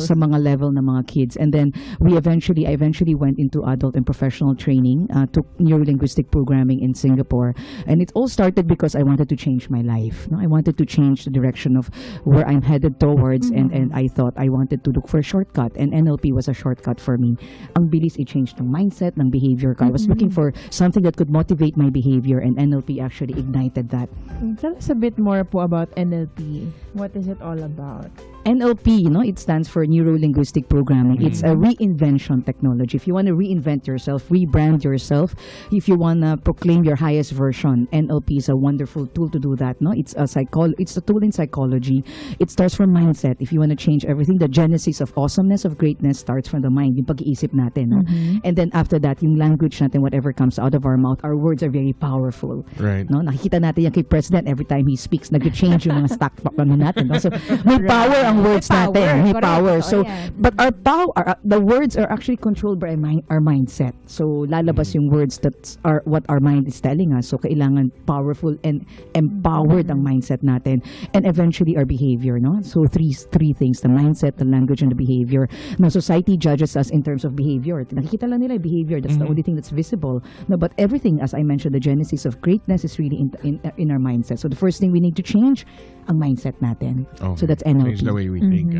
sa mga level ng mga kids. And then I eventually went into adult and professional training, took neuro-linguistic programming in Singapore. And it all started because I wanted to change my life. No? I wanted to change the direction of where I'm headed towards, and I thought I wanted to look for a shortcut, and NLP was a shortcut for me. Ang bilis i-change ng mindset, ng behavior ko. I was looking for something that could motivate my behavior, and NLP actually ignited that. Tell us a bit more po about NLP. What is it all about? NLP, it stands for Neuro-Linguistic Programming. It's a reinvention technology. If you want to reinvent yourself, rebrand yourself, if you want to proclaim your highest version, NLP is a wonderful tool to do that. No, it's a tool in psychology. It starts from mindset. If you want to change everything, the genesis of awesomeness, of greatness starts from the mind. Yung pag-iisip natin. No? And then after that, yung language natin, whatever comes out of our mouth, our words are very powerful. Right. No, nakikita natin yan kay President every time he speaks, nag-change yung mga stock natin. No? So may power ang words natin. May power. So, but our power, the words are actually controlled by our mindset. So, lalabas yung words that are what our mind is telling us. So, kailangan powerful and empowered ang mindset natin. And eventually, our behavior, no? So, three things. The mindset, the language, and the behavior. No, society judges us in terms of behavior. Nakikita lang nila yung behavior. That's the only thing that's visible. No, but everything, as I mentioned, the genesis of greatness is really in our mindset. So, the first thing we need to change, ang mindset natin. So, that's NLP. Change the way we think.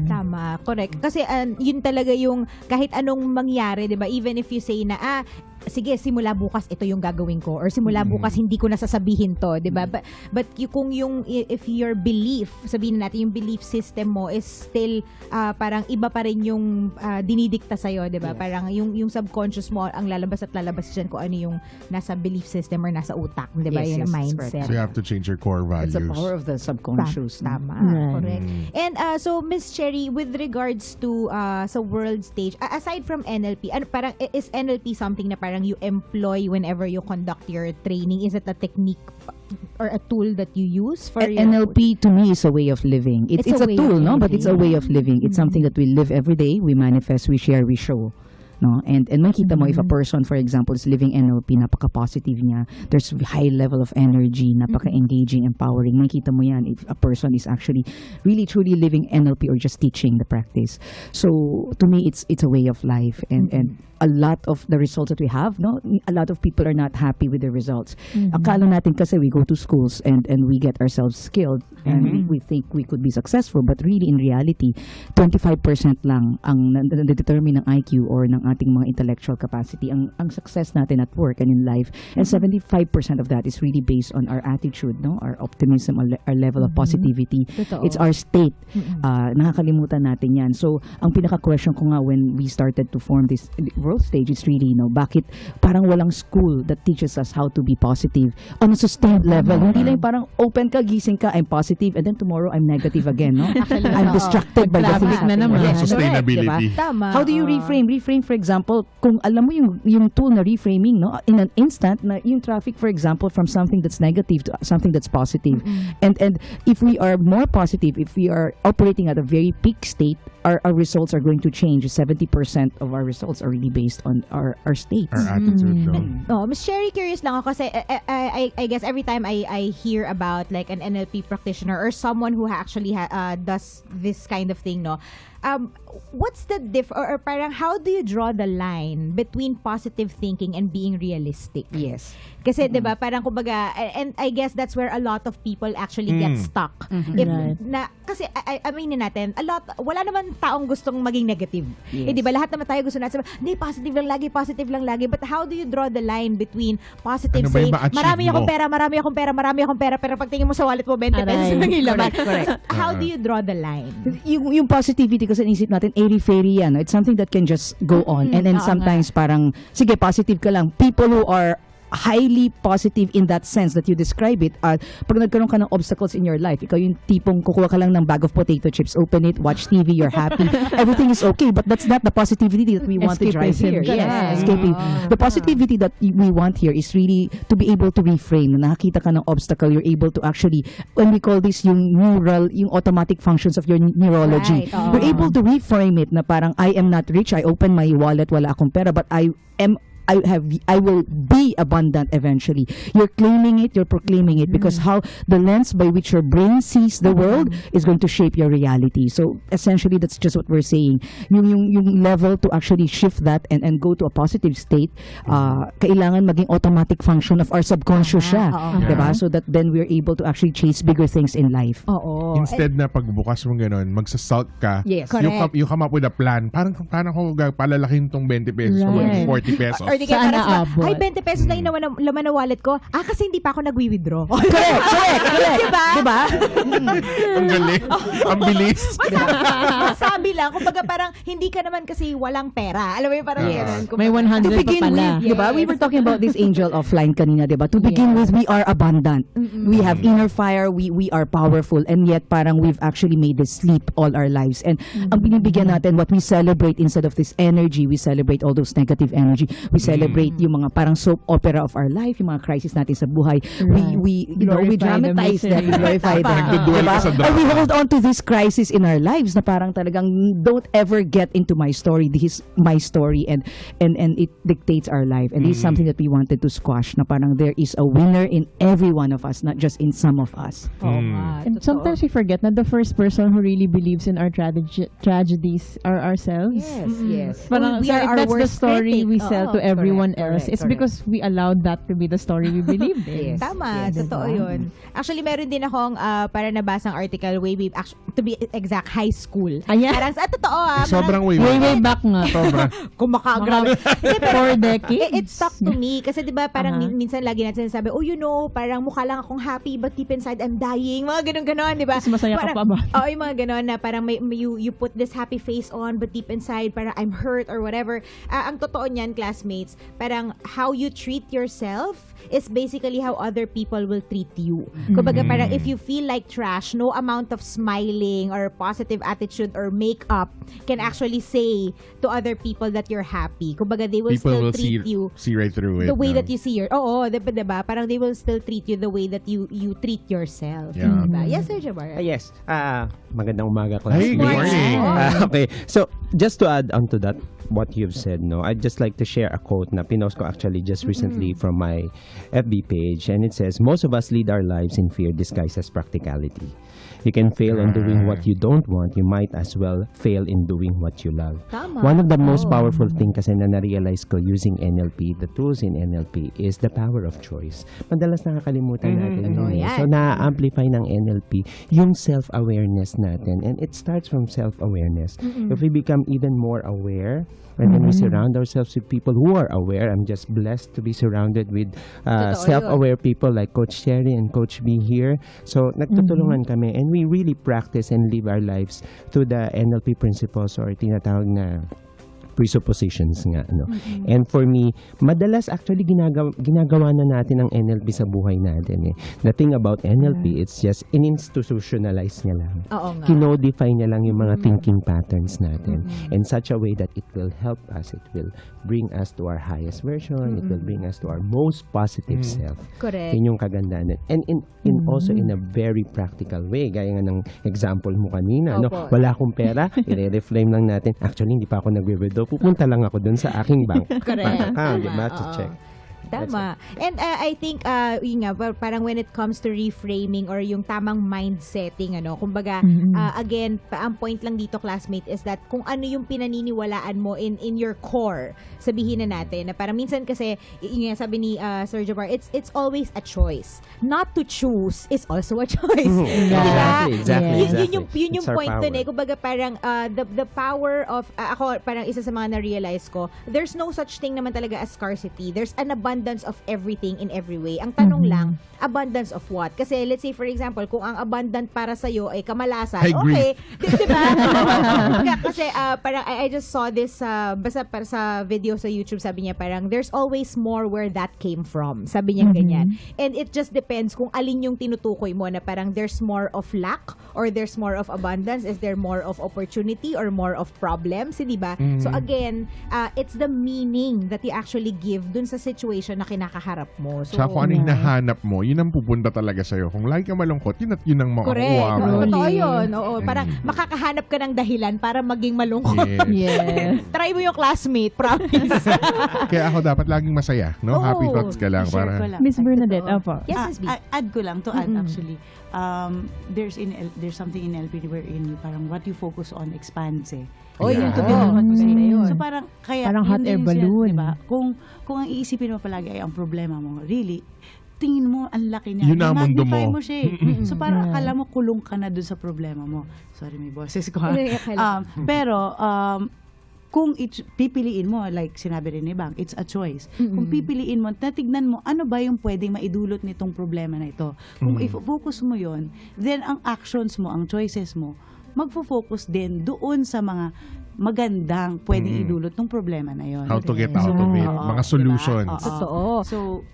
Tama, correct. Kasi yun talaga yung kahit anong mangyari, 'di ba? Even if you say na sige, simula bukas ito yung gagawin ko or simula bukas hindi ko na sasabihin to, 'di ba? But if your belief, sabihin natin yung belief system mo is still parang iba pa rin yung dinidikta sa iyo, 'di ba? Parang yung subconscious mo ang lalabas at lalabas diyan kung ano yung nasa belief system or nasa utak, 'di ba? Yung mindset. So you have to change your core values. It's the power of the subconscious. Tama, correct. And so Miss Cherry, with regards to sa world stage, aside from NLP, parang is NLP something na parang parang you employ whenever you conduct your training? Is it a technique or a tool that you use for your NLP to me is a way of living. It's a way tool, of no? But it's a way of living. It's something that we live every day. We manifest, we share, we show. No, and makita mo if a person, for example, is living NLP, napaka-positive niya, there's high level of energy, napaka-engaging, empowering. Makita mo yan if a person is actually really truly living NLP or just teaching the practice. So to me, it's a way of life, and a lot of the results that we have, no, a lot of people are not happy with the results. Akala natin kasi we go to schools and we get ourselves skilled and we think we could be successful, but really in reality, 25% lang ang determine ng IQ or ng ating mga intellectual capacity, ang success natin at work and in life, and 75% of that is really based on our attitude, no, our optimism, our level of positivity. Totoo. It's our state. Nakakalimutan natin yan. So ang pinaka-question ko nga when we started to form this world stage is really, bakit parang walang school that teaches us how to be positive on a sustained level. Hindi lang parang open ka, gising ka, I'm positive, and then tomorrow I'm negative again, no? I'm distracted by the things na naman. Walang sustainability. Diba? Tama. How do you reframe? Reframe, for example, kung alam mo yung tool na reframing, no, in an instant na yung traffic, for example, from something that's negative to something that's positive. And if we are more positive, if we are operating at a very peak state, our results are going to change. 70% of our results are really based on our states. Our attitude, no? Miss Sherry, curious lang ako kasi I guess every time I hear about like an NLP practitioner or someone who actually does this kind of thing, no, what's the or parang how do you draw the line between positive thinking and being realistic? Yes. Kasi 'di ba parang kumbaga, and I guess that's where a lot of people actually get stuck. If kasi aminin natin, wala naman taong gustong maging negative. Yes. 'Di ba lahat naman tayo gusto natin hindi positive lang lagi. But how do you draw the line between positive Ano ba saying yung ma-achieve marami mo? akong pera pero pag tingin mo sa wallet mo 20 pesos lang yung laman. Correct. How do you draw the line? Yung positivity kasi inisip natin airy-fairy yan. It's something that can just go on. And then sometimes parang, sige, positive ka lang. People who are highly positive in that sense that you describe it, pag nagkaroon ka ng obstacles in your life, ikaw yung tipong kukuha ka lang ng bag of potato chips, open it, watch TV, you're happy, everything is okay, but that's not the positivity that we want to drive here. Yes, escaping. The positivity that we want here is really to be able to reframe. Na nakakita ka ng obstacle, you're able to actually, when we call this yung yung automatic functions of your neurology, you're able to reframe it na parang, I am not rich, I open my wallet, wala akong pera, but I will be abundant eventually. You're claiming it, you're proclaiming it, because how the lens by which your brain sees the world is going to shape your reality. So essentially, that's just what we're saying. Yung level to actually shift that and go to a positive state, kailangan maging automatic function of our subconscious siya. Diba? So that then we're able to actually chase bigger things in life. Instead na pagbukas mo ganun, magsasalk ka, Yes. you come up with a plan. Parang ko palalakin tong 20 pesos, Right. 40 pesos. Or di kaya Saan parang naabot? ay 20 pesos lang yung laman ng wallet ko. Kasi hindi pa ako nagwi-withdraw. Correct. Diba? Ang galing. Ang bilis. Masabi lang, kumbaga parang hindi ka naman kasi walang pera. Alam mo yung parang ganun. May 100 To pa begin pala. with, diba? We were talking about this angel offline kanina, diba? To begin with, we are abundant. We have inner fire, we are powerful, and yet parang we've actually made this sleep all our lives. And ang binibigyan natin, what we celebrate instead of this energy, we celebrate all those negative energy. We celebrate yung mga parang soap opera of our life, yung mga crisis natin sa buhay. We Glorify dramatize the that, we glorify them. Nagduduel ka sa drama. And we hold on to this crisis in our lives na parang talagang don't ever get into my story. This is my story, and it dictates our life. And this is something that we wanted to squash, na parang there is a winner in every one of us, not just in some of us. And sometimes we forget that the first person who really believes in our tragedies are ourselves. Yes. Parang, We are if our that's the worst story we critic. sell to everyone else, correct, it's because we allowed that to be the story we believed in. Yes. Tama, totoo yun. Actually, meron din akong para nabasang article way to be exact, high school. Ayan. Parang totoo Sobrang way Way back nga. kung makagrabe. Hindi, pero 4 decades. it stuck to me. Kasi di ba parang minsan lagi natin sinasabi, parang mukha lang akong happy but deep inside I'm dying. Mga ganun-ganon, di ba? Mas masaya ka pa ba? Yung mga ganon na parang you put this happy face on but deep inside parang I'm hurt or whatever. Ang totoo niyan, classmates, parang how you treat treat yourself is basically how other people will treat you. Kumbaga parang if you feel like trash, no amount of smiling or positive attitude or makeup can actually say to other people that you're happy. Kumbaga they will still treat you see right through it. the way that you see diba? Parang they will still treat you the way that you treat yourself. Yeah. Diba? Yes, Sir Jabbar. Yes. Magandang umaga, class. Hey, good morning. Okay. So, just to add on to that, what you've said, no, I'd just like to share a quote na pinost ko actually just recently from my FB page, and it says, most of us lead our lives in fear disguised as practicality. You can fail in doing what you don't want. You might as well fail in doing what you love. Tama. One of the most powerful thing kasi na na-realize ko using NLP, the tools in NLP, is the power of choice. Madalas nakakalimutan natin yun. So, na-amplify ng NLP yung self-awareness natin. And it starts from self-awareness. If we become even more aware, and then we surround ourselves with people who are aware. I'm just blessed to be surrounded with self-aware people like Coach Sherry and Coach B here. So, nagtutulungan kami, and we really practice and live our lives through the NLP principles or tinatawag na presuppositions nga, no? And for me, madalas actually ginagawa na natin ang NLP sa buhay natin. The thing about NLP, it's just in-institutionalize niya lang. Kinodify niya lang yung mga thinking patterns natin in such a way that it will help us, it will bring us to our highest version, it will bring us to our most positive self. Correct. Yun yung kagandaan. And in also in a very practical way, gaya nga ng example mo kanina, no? Wala akong pera, i-reframe lang natin. Actually, hindi pa ako nagwe-withdraw. Pupunta lang ako dun sa aking bank account, diba? To check. Tama. And I think, yun nga, parang when it comes to reframing or yung tamang mind setting, kumbaga, again, ang point lang dito, classmate, is that kung ano yung pinaniniwalaan mo in your core, sabihin na natin, na parang minsan kasi, yun nga, sabi ni Sir Jabbar, it's always a choice. Not to choose is also a choice. Exactly. Yun yung point dun Kumbaga, parang, the power of, ako, parang isa sa mga na-realize ko, there's no such thing naman talaga as scarcity. There's an abundance of everything in every way. Ang tanong lang, abundance of what? Kasi let's say for example, kung ang abundant para sa iyo ay kamalasan, okay, 'di ba? Kasi parang I just saw this basta para sa video sa YouTube, sabi niya parang there's always more where that came from. Sabi niya ganyan. And it just depends kung alin yung tinutukoy mo, na parang there's more of lack or there's more of abundance, is there more of opportunity or more of problems, di ba? So again, it's the meaning that you actually give dun sa situation na kinakaharap mo. So, kung ano yung nahanap mo, yun ang pupunta talaga sa'yo. Kung lagi ka malungkot, yun ang makukuha mo. Totoo yun. Parang makakahanap ka ng dahilan para maging malungkot. Yes. Try mo yung classmate, promise. Kaya ako dapat laging masaya, no? Happy thoughts ka lang. Miss Bernadette, opo. Yes, Miss B. Add ko lang to add actually. There's something in LP wherein parang what you focus on expands Yun. So parang kaya parang hot air balloon. Diba? Kung ang iisipin mo palagi ay ang problema mo, really, tingin mo ang laki niya. Yun ang mundo mo. Magnify mo siya So parang akala mo kulong ka na dun sa problema mo. Sorry, may boses ko pero kung pipiliin mo, like sinabi rin ni Bang, it's a choice. Kung pipiliin mo, natignan mo, ano ba yung pwedeng maidulot nitong problema na ito? Kung i-focus mo yon, then ang actions mo, ang choices mo, magfo-focus din doon sa mga magandang pwedeng idulot ng problema na yon. How to get out of it. Mga solutions. Totoo. So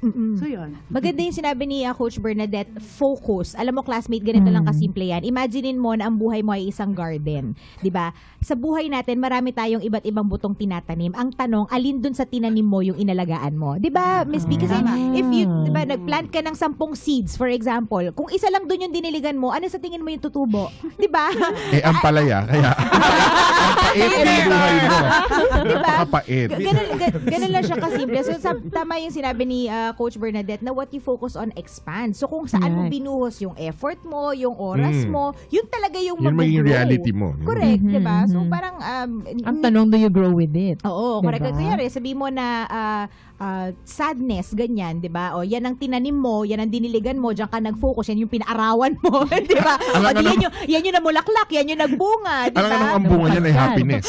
yun. Maganda yung sinabi ni Coach Bernadette, focus. Alam mo, classmate, ganito lang kasimple yan. Imaginein mo na ang buhay mo ay isang garden. 'Di ba? Sa buhay natin, marami tayong iba't ibang butong tinatanim. Ang tanong, alin dun sa tinanim mo yung inalagaan mo? 'Di ba, Miss B? Kasi if you, 'di ba, nagplant ka ng 10 seeds, for example, kung isa lang dun yung diniligan mo, ano sa tingin mo yung tutubo? 'Di ba? Ang palaya, kaya ang pait ng buhay mo. Diba? Napakapait. Ganun lang siya kasimple. So, tama yung sinabi ni Coach Bernadette na what you focus on expands. So, kung saan mo binuhos yung effort mo, yung oras mo, yun talaga yung mag-grow. Yun maging reality mo. Correct, diba? So, parang ang tanong, do you grow with it? Oo, correct. Kaya sabi mo na sadness, ganyan, di ba? O, yan ang tinanim mo, yan ang diniligan mo, diyan ka nag-focus, yan yung pinaarawan mo, di ba? O, yan yung namulaklak, yan yung nagbunga, di ba? Alam ang bunga niyan ay happiness. happiness.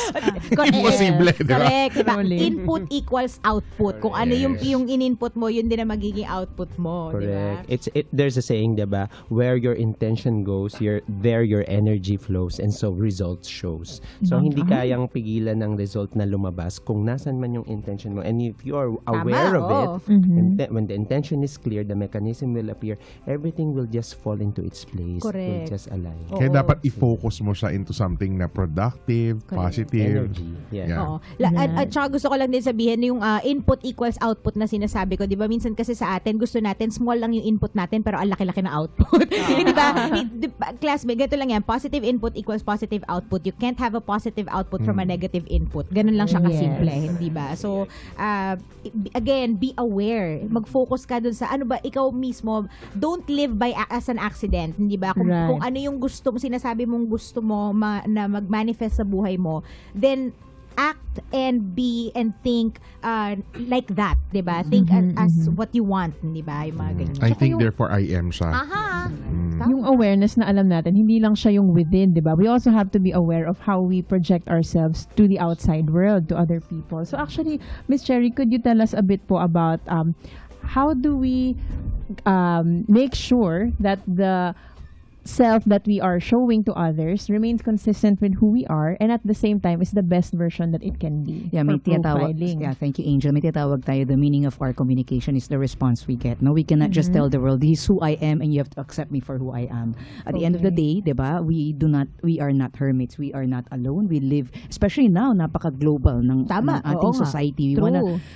Imposible, di ba? Correct, diba? Input equals output. Kung ano yung in-input mo, yun din ang magiging output mo, di ba? Correct. There's a saying, diba? Where your intention goes, there your energy flows, and so results shows. So, hindi kayang pigilan ng result na lumabas kung nasan man yung intention mo. And if you are aware of it, and when the intention is clear, the mechanism will appear, everything will just fall into its place. Correct. Will just align. Kaya dapat i-focus mo siya into something na productive, positive. Energy. Yeah. Oo. At saka gusto ko lang din sabihin yung input equals output na sinasabi ko. Di ba? Minsan kasi sa atin, gusto natin, small lang yung input natin, pero ang laki-laki na output. Di ba? Classmate, ganito lang yan. Positive input equals positive output. You can't have a positive output from a negative input. Ganun lang siya kasimple. Hindi ba? So, again, be aware. Mag-focus ka dun sa, ano ba, ikaw mismo, don't live by as an accident. Hindi ba? Kung ano yung gusto mo, sinasabi mong gusto mo na mag-manifest sa buhay mo, then act and be and think like that, 'di ba? Think as what you want, 'di ba? Yung mga ganyan. I think therefore I am siya. Yung awareness na alam natin, hindi lang siya yung within, di ba? We also have to be aware of how we project ourselves to the outside world, to other people. So actually, Miss Cherry, could you tell us a bit po about how do we make sure that the self that we are showing to others remains consistent with who we are and at the same time is the best version that it can be. Yeah, may tinatawag. Profiling. Yeah, thank you, Angel. May tinatawag tayo. The meaning of our communication is the response we get. No, we cannot just tell the world, this is who I am and you have to accept me for who I am. At the end of the day, 'di ba? We are not hermits. We are not alone. We live, especially now, napaka-global ng ating society.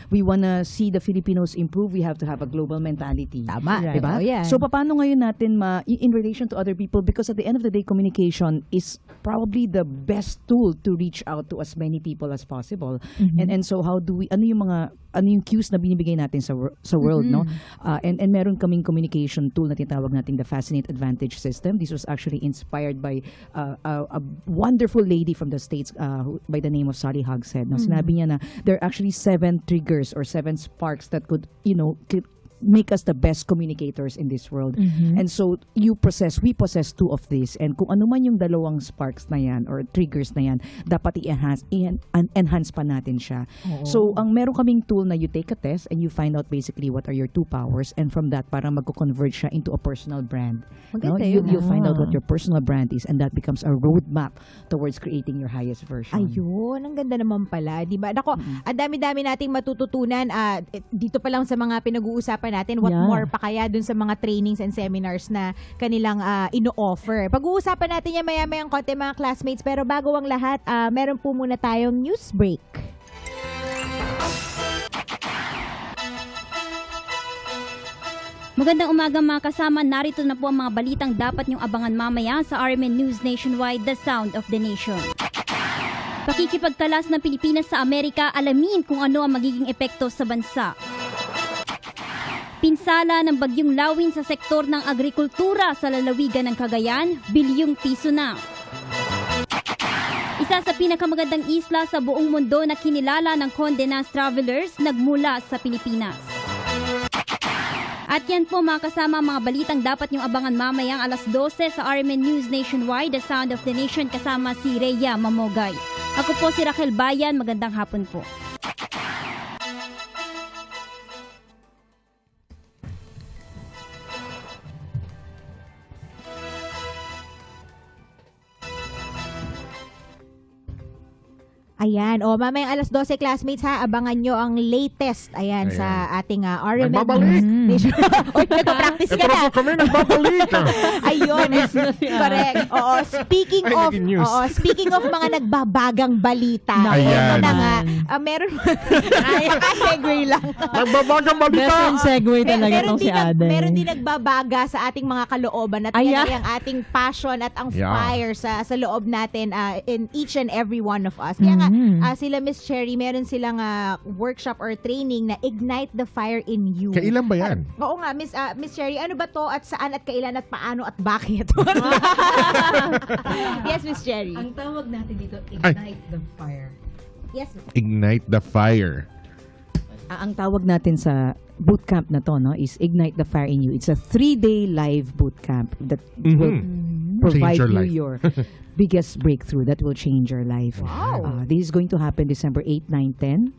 We wanna see the Filipinos improve. We have to have a global mentality. Tama, 'di ba? So paano ngayon natin in relation to other people, because at the end of the day, communication is probably the best tool to reach out to as many people as possible. And so how do we, ano yung cues na binibigay natin sa world, no? And meron kaming communication tool na tinatawag natin the Fascinate Advantage System. This was actually inspired by a wonderful lady from the States by the name of Sally Hogshead. No? Sinabi niya na there are actually 7 triggers or 7 sparks that could make us the best communicators in this world. And so we possess 2 of these, and kung ano man yung dalawang sparks na yan or triggers na yan, dapat i-enhance pa natin siya. So ang meron kaming tool na you take a test and you find out basically what are your 2 powers, and from that parang magko-convert siya into a personal brand. No? You'll find out what your personal brand is, and that becomes a roadmap towards creating your highest version. Ayun, ang ganda naman pala, 'di ba? Nako, ang dami-dami nating matututunan dito pa lang sa mga pinag-uusapan natin, what more pa kaya dun sa mga trainings and seminars na kanilang ino-offer. Pag-uusapan natin yan maya-mayang konti mga classmates, pero bago ang lahat, meron po muna tayong news break. Magandang umaga mga kasama, narito na po ang mga balitang dapat niyong abangan mamaya sa RMN News Nationwide, The Sound of the Nation. Pakikipagkalas ng Pilipinas sa Amerika, alamin kung ano ang magiging epekto sa bansa. Pinsala ng bagyong Lawin sa sektor ng agrikultura sa lalawigan ng Cagayan, bilyong piso na. Isa sa pinakamagandang isla sa buong mundo na kinilala ng Condé Nast Travelers nagmula sa Pilipinas. At yan po mga kasama, mga balitang dapat niyong abangan mamayang alas 12 sa RMN News Nationwide, The Sound of the Nation, kasama si Rhea Mamogay. Ako po si Rachel Bayan, magandang hapon po. Ayan. Mamayang alas 12, classmates ha, abangan nyo ang latest, sa ating RMN. Nagbabalik! Oy, nagpa-practice ka na. Ito po kami, nagbabalik! Ayun. Correct. Speaking of mga nagbabagang balita. Ito na nga. Meron, segue lang. Nagbabagang balita! Best segue talaga itong si Ade. Meron din nagbabaga sa ating mga kalooban at yan ay ang ating passion at ang fire sa loob natin in each and every one of us. Kaya nga, sila Miss Cherry, meron silang workshop or training na Ignite the Fire in You. Kailan ba yan? Oo nga, Miss Cherry, ano ba to at saan at kailan at paano at bakit? Yes, Miss Cherry. Ang tawag natin dito, Ignite the Fire. Yes. Ignite the Fire. Ang tawag natin sa bootcamp na to, no, is Ignite the Fire in You. It's a 3-day live bootcamp that will provide you your biggest breakthrough that will change your life. Wow. This is going to happen December 8, 9, 10.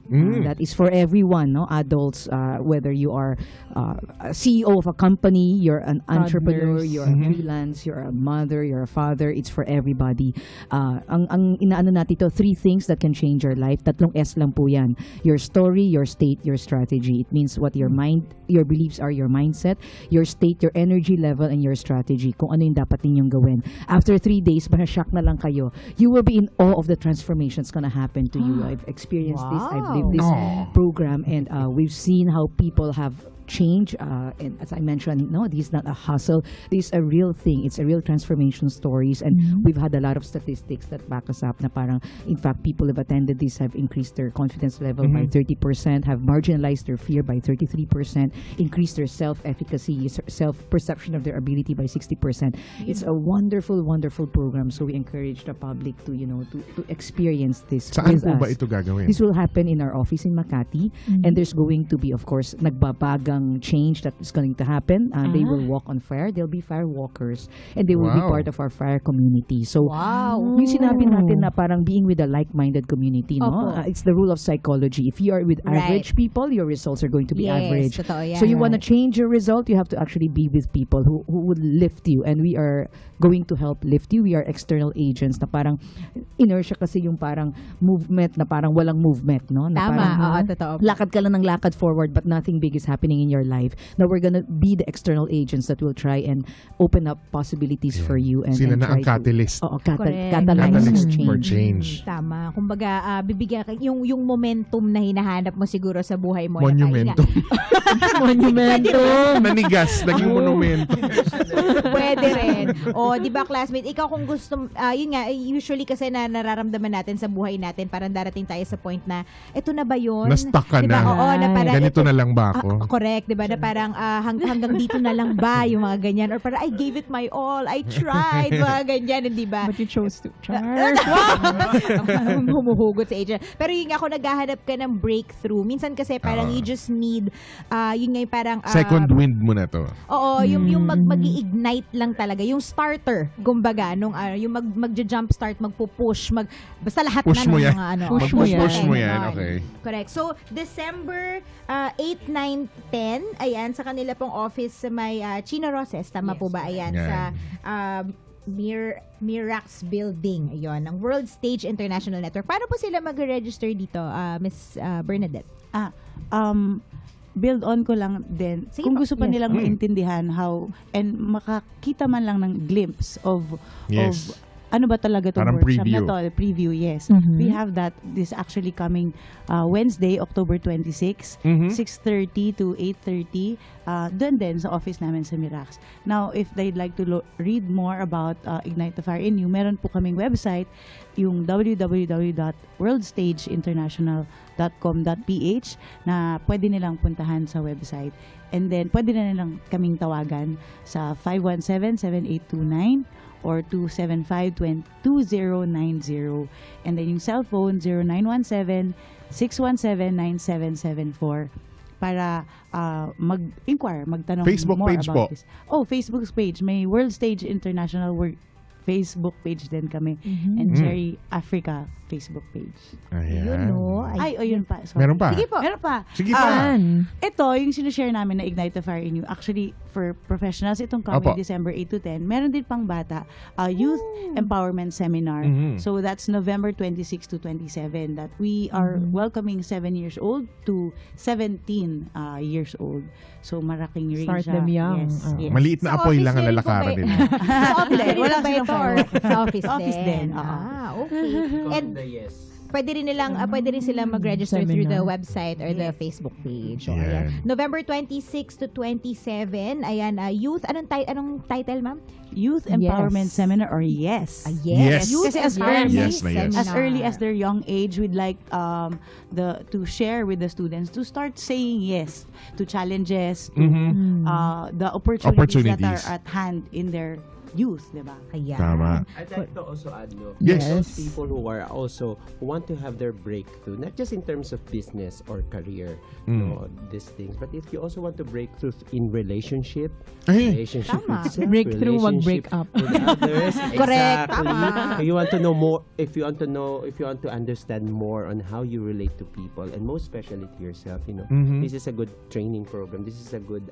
That is for everyone, no? Adults, whether you are a CEO of a company, you're an entrepreneur, you're a freelance, you're a mother, you're a father, it's for everybody. Ang inaano natin ito, 3 things that can change your life. 3 S lang po yan. Your story, your state, your strategy. It means what your mind, your beliefs are, your mindset, your state, your energy level, and your strategy. Kung ano yung dapat ninyong gawin. After 3 days, shock na lang kayo. You will be in awe of the transformations gonna happen to you. I've experienced this. I've lived this program, and we've seen how people have change, and as I mentioned, no, this is not a hustle. This is a real thing. It's a real transformation stories, and we've had a lot of statistics that back us up na parang, in fact, people who have attended this have increased their confidence level by 30%, have marginalized their fear by 33%, increased their self-efficacy, self-perception of their ability by 60%. It's a wonderful, wonderful program. So we encourage the public to, to experience this Saan with po us. ba ito gagawin? This will happen in our office in Makati, and there's going to be, of course, nagbabagang change that is going to happen. They will walk on fire. They'll be fire walkers, and they will be part of our fire community. So, yung sinabi natin na parang being with a like-minded community, no? It's the rule of psychology. If you are with average people, your results are going to be average. So you want to change your result, you have to actually be with people who would lift you, and we are going to help lift you. We are external agents na parang inertia kasi yung parang movement na parang walang movement, no? Na Tama, parang, totoo. lakad ka lang ng lakad forward but nothing big is happening in your life. Now we're gonna be the external agents that will try and open up possibilities for you, and Sila and na ang try to- catalyst. Oo, Correct. Catalyst change. for change. Tama. Kumbaga, bibigyan ka, yung momentum na hinahanap mo siguro sa buhay mo. Monumentum. Monumentum. Nanigas, naging monumento. Pwede rin. O, di ba, classmate, ikaw kung gusto, yun nga, usually kasi na nararamdaman natin sa buhay natin, parang darating tayo sa point na, eto na ba yun? Na-stuck ka Diba? na. Oo, na parang, Ganito na lang ba ako? correct, di ba? Na parang hanggang dito na lang ba yung mga ganyan? Or parang, I gave it my all, I tried, mga ganyan, di ba? But you chose to. Char. Humuhugot sa agent. Pero yun nga, kung naghahanap ka ng breakthrough, minsan kasi parang you just need, yun nga yung parang, Second wind mo na to. oo, yung mag-i-ignite lang talaga, yung starter, kumbaga, nung yung mag-jump start, magpo-push, basta lahat Push na mo ng yan. mga ano. Push mo yan, okay. Correct. So, December 8, 9, 10, ayan, sa kanila pong office sa may Chino Roses, tama po ba? Ayan, Yan. sa Mirax Building, ayun, ng World Stage International Network. Paano po sila mag-register dito, Miss Bernadette? Build on ko lang din. Sige Kung po. gusto pa Yes. nilang maintindihan how, and makakita man lang ng glimpse of ano ba talaga itong Parang workshop preview. na to, preview, yes. We have that, this actually coming Wednesday, October 26, 6:30 to 8:30, doon din sa office namin sa Mirax. Now, if they'd like to read more about Ignite the Fire in You, meron po kaming website, yung www.worldstageinternational.com.ph na pwede nilang puntahan sa website. And then, pwede na nilang kaming tawagan sa 517-7829 or 275-2090. And then yung cellphone, 0917-617-9774 para mag-inquire, magtanong Facebook more page about po. this. Oh, Facebook page. May World Stage International Facebook page din kami. And Cherry Africa Facebook page. Ayan. Yun, no? Yun pa. Sorry. Meron pa? Sige po. Meron pa. Sige pa. Ito, yung sinishare namin na Ignite the Fire in You. Actually, for professionals, itong coming Opo. December 8 to 10. Meron din pang bata, Youth Empowerment Seminar. So, that's November 26 to 27 that we are welcoming 7 years old to 17 years old. So, maraking range. Start them young. Yes, yes. Maliit na Sa apoy office lang ang din po lalakaran ba- nila. Sa office din Wala ba silang ito or fireworks. sa office, Office din, oo. Okay. And pwede rin silang mag-register through the website or the Facebook page. So, ayan. Yan. November 26 to 27, ayan, youth, anong title, ma'am? Youth Empowerment Seminar or YES. Yes. Youth Kasi as Empowerment Yes na yes. as Seminar. early as their young age, we'd like to share with the students to start saying yes to challenges, to the opportunities that Opportunities. are at hand in their youth, di ba? Tama. I'd like to also add, no, Yes. those people who are also who want to have their breakthrough, not just in terms of business or career, no, these things, but if you also want to break through in relationship, relationship Tama. with self, Breakthrough, wag break relationship up. with others, Correct. exactly. Tama. You want to know more, if you want to understand more on how you relate to people, and most especially to yourself, you know, this is a good training program. This is a good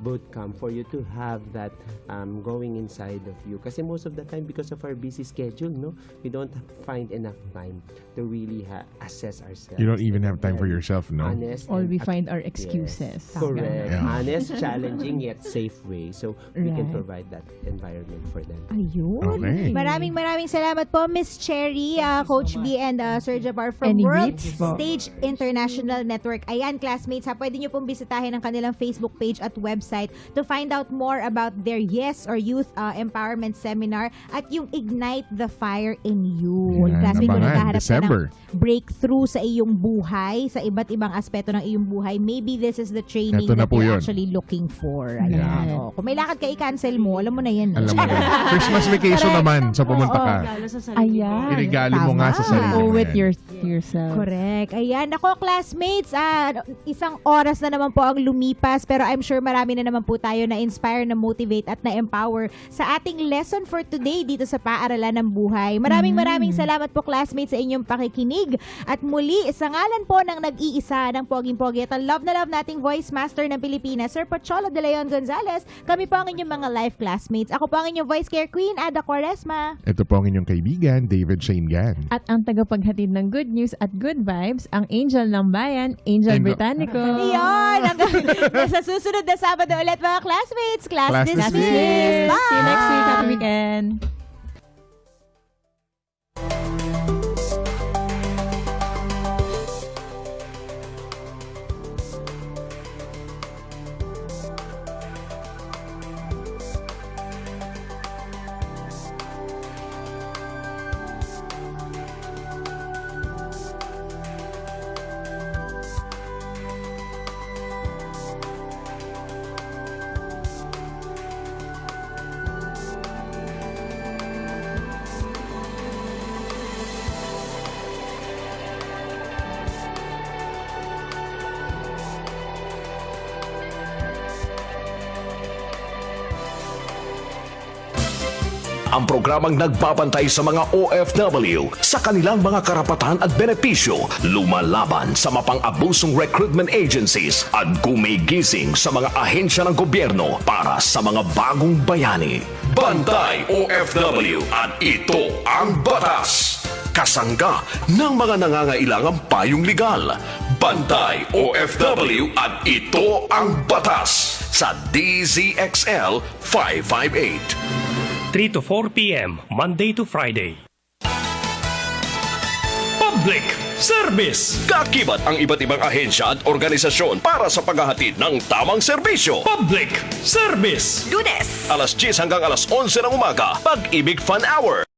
boot camp for you to have that going inside of you. Kasi most of the time, because of our busy schedule, no, we don't find enough time to really assess ourselves. You don't even have time for yourself, no? Honest. All we and find are excuses. correct. Yeah. Honest, challenging, yet safe way. So we can Right. provide that environment for them. Ayun. Okay. Maraming salamat po, Miss Cherry, Coach B, and Sir Jabbar from Any World greets po? Stage International Network. Ayan, classmates, pwede nyo pong bisitahin ang kanilang Facebook page at website to find out more about their YES or Youth Empowerment Seminar at yung Ignite the Fire in You. Yan, Classmate, kung abangan, naghahanap ka December. ng breakthrough sa iyong buhay, sa iba't ibang aspeto ng iyong buhay, maybe this is the training Ito na that po you're yun. actually looking for. Ayan. Yeah. Oh, kung may lakad ka, i-cancel mo. Alam mo na yan. Alam mo na. Christmas vacation naman, so pumunta ka. Lalo sa sarili mo. Ayan. Irigali mo nga sa sarili Owe mo it yan. yourself. Correct. Ayan. Ako, classmates, isang oras na naman po ang lumipas, pero I'm sure marami na naman po tayo na inspire, na motivate at na empower sa ating lesson for today dito sa Paaralan ng Buhay. Maraming salamat po, classmates, sa inyong pakikinig. At muli, sa ngalan po ng nag-iisa ng poging-pogi at ang love na love nating voice master ng Pilipinas, Sir Pocholo de Leon Gonzalez, kami po ang inyong mga life classmates. Ako po ang inyong voice care queen, Ada Quaresma. Ito po ang inyong kaibigan, David Shane Gan. At ang tagapaghatid ng good news at good vibes, ang Angel ng Bayan, Angel Britannico. Iyon! Sa susunod na Sabado ulit, mga classmates. Class dismissed. dismissed. Bye! See you next week. Happy weekend. Ang programang nagbabantay sa mga OFW sa kanilang mga karapatan at benepisyo, lumalaban sa mapang-abusong recruitment agencies at gumigising sa mga ahensya ng gobyerno para sa mga bagong bayani. Bantay OFW at ito ang batas. Kasangga ng mga nangangailangang payong legal. Bantay OFW at ito ang batas sa DZXL 558. 3 to 4 p.m. Monday to Friday. Public Service. Kakibat ang iba't ibang ahensya at organisasyon para sa paghahatid ng tamang serbisyo. Public Service. Lunes, alas 10 hanggang alas 11 ng umaga, Pag-ibig Fun Hour.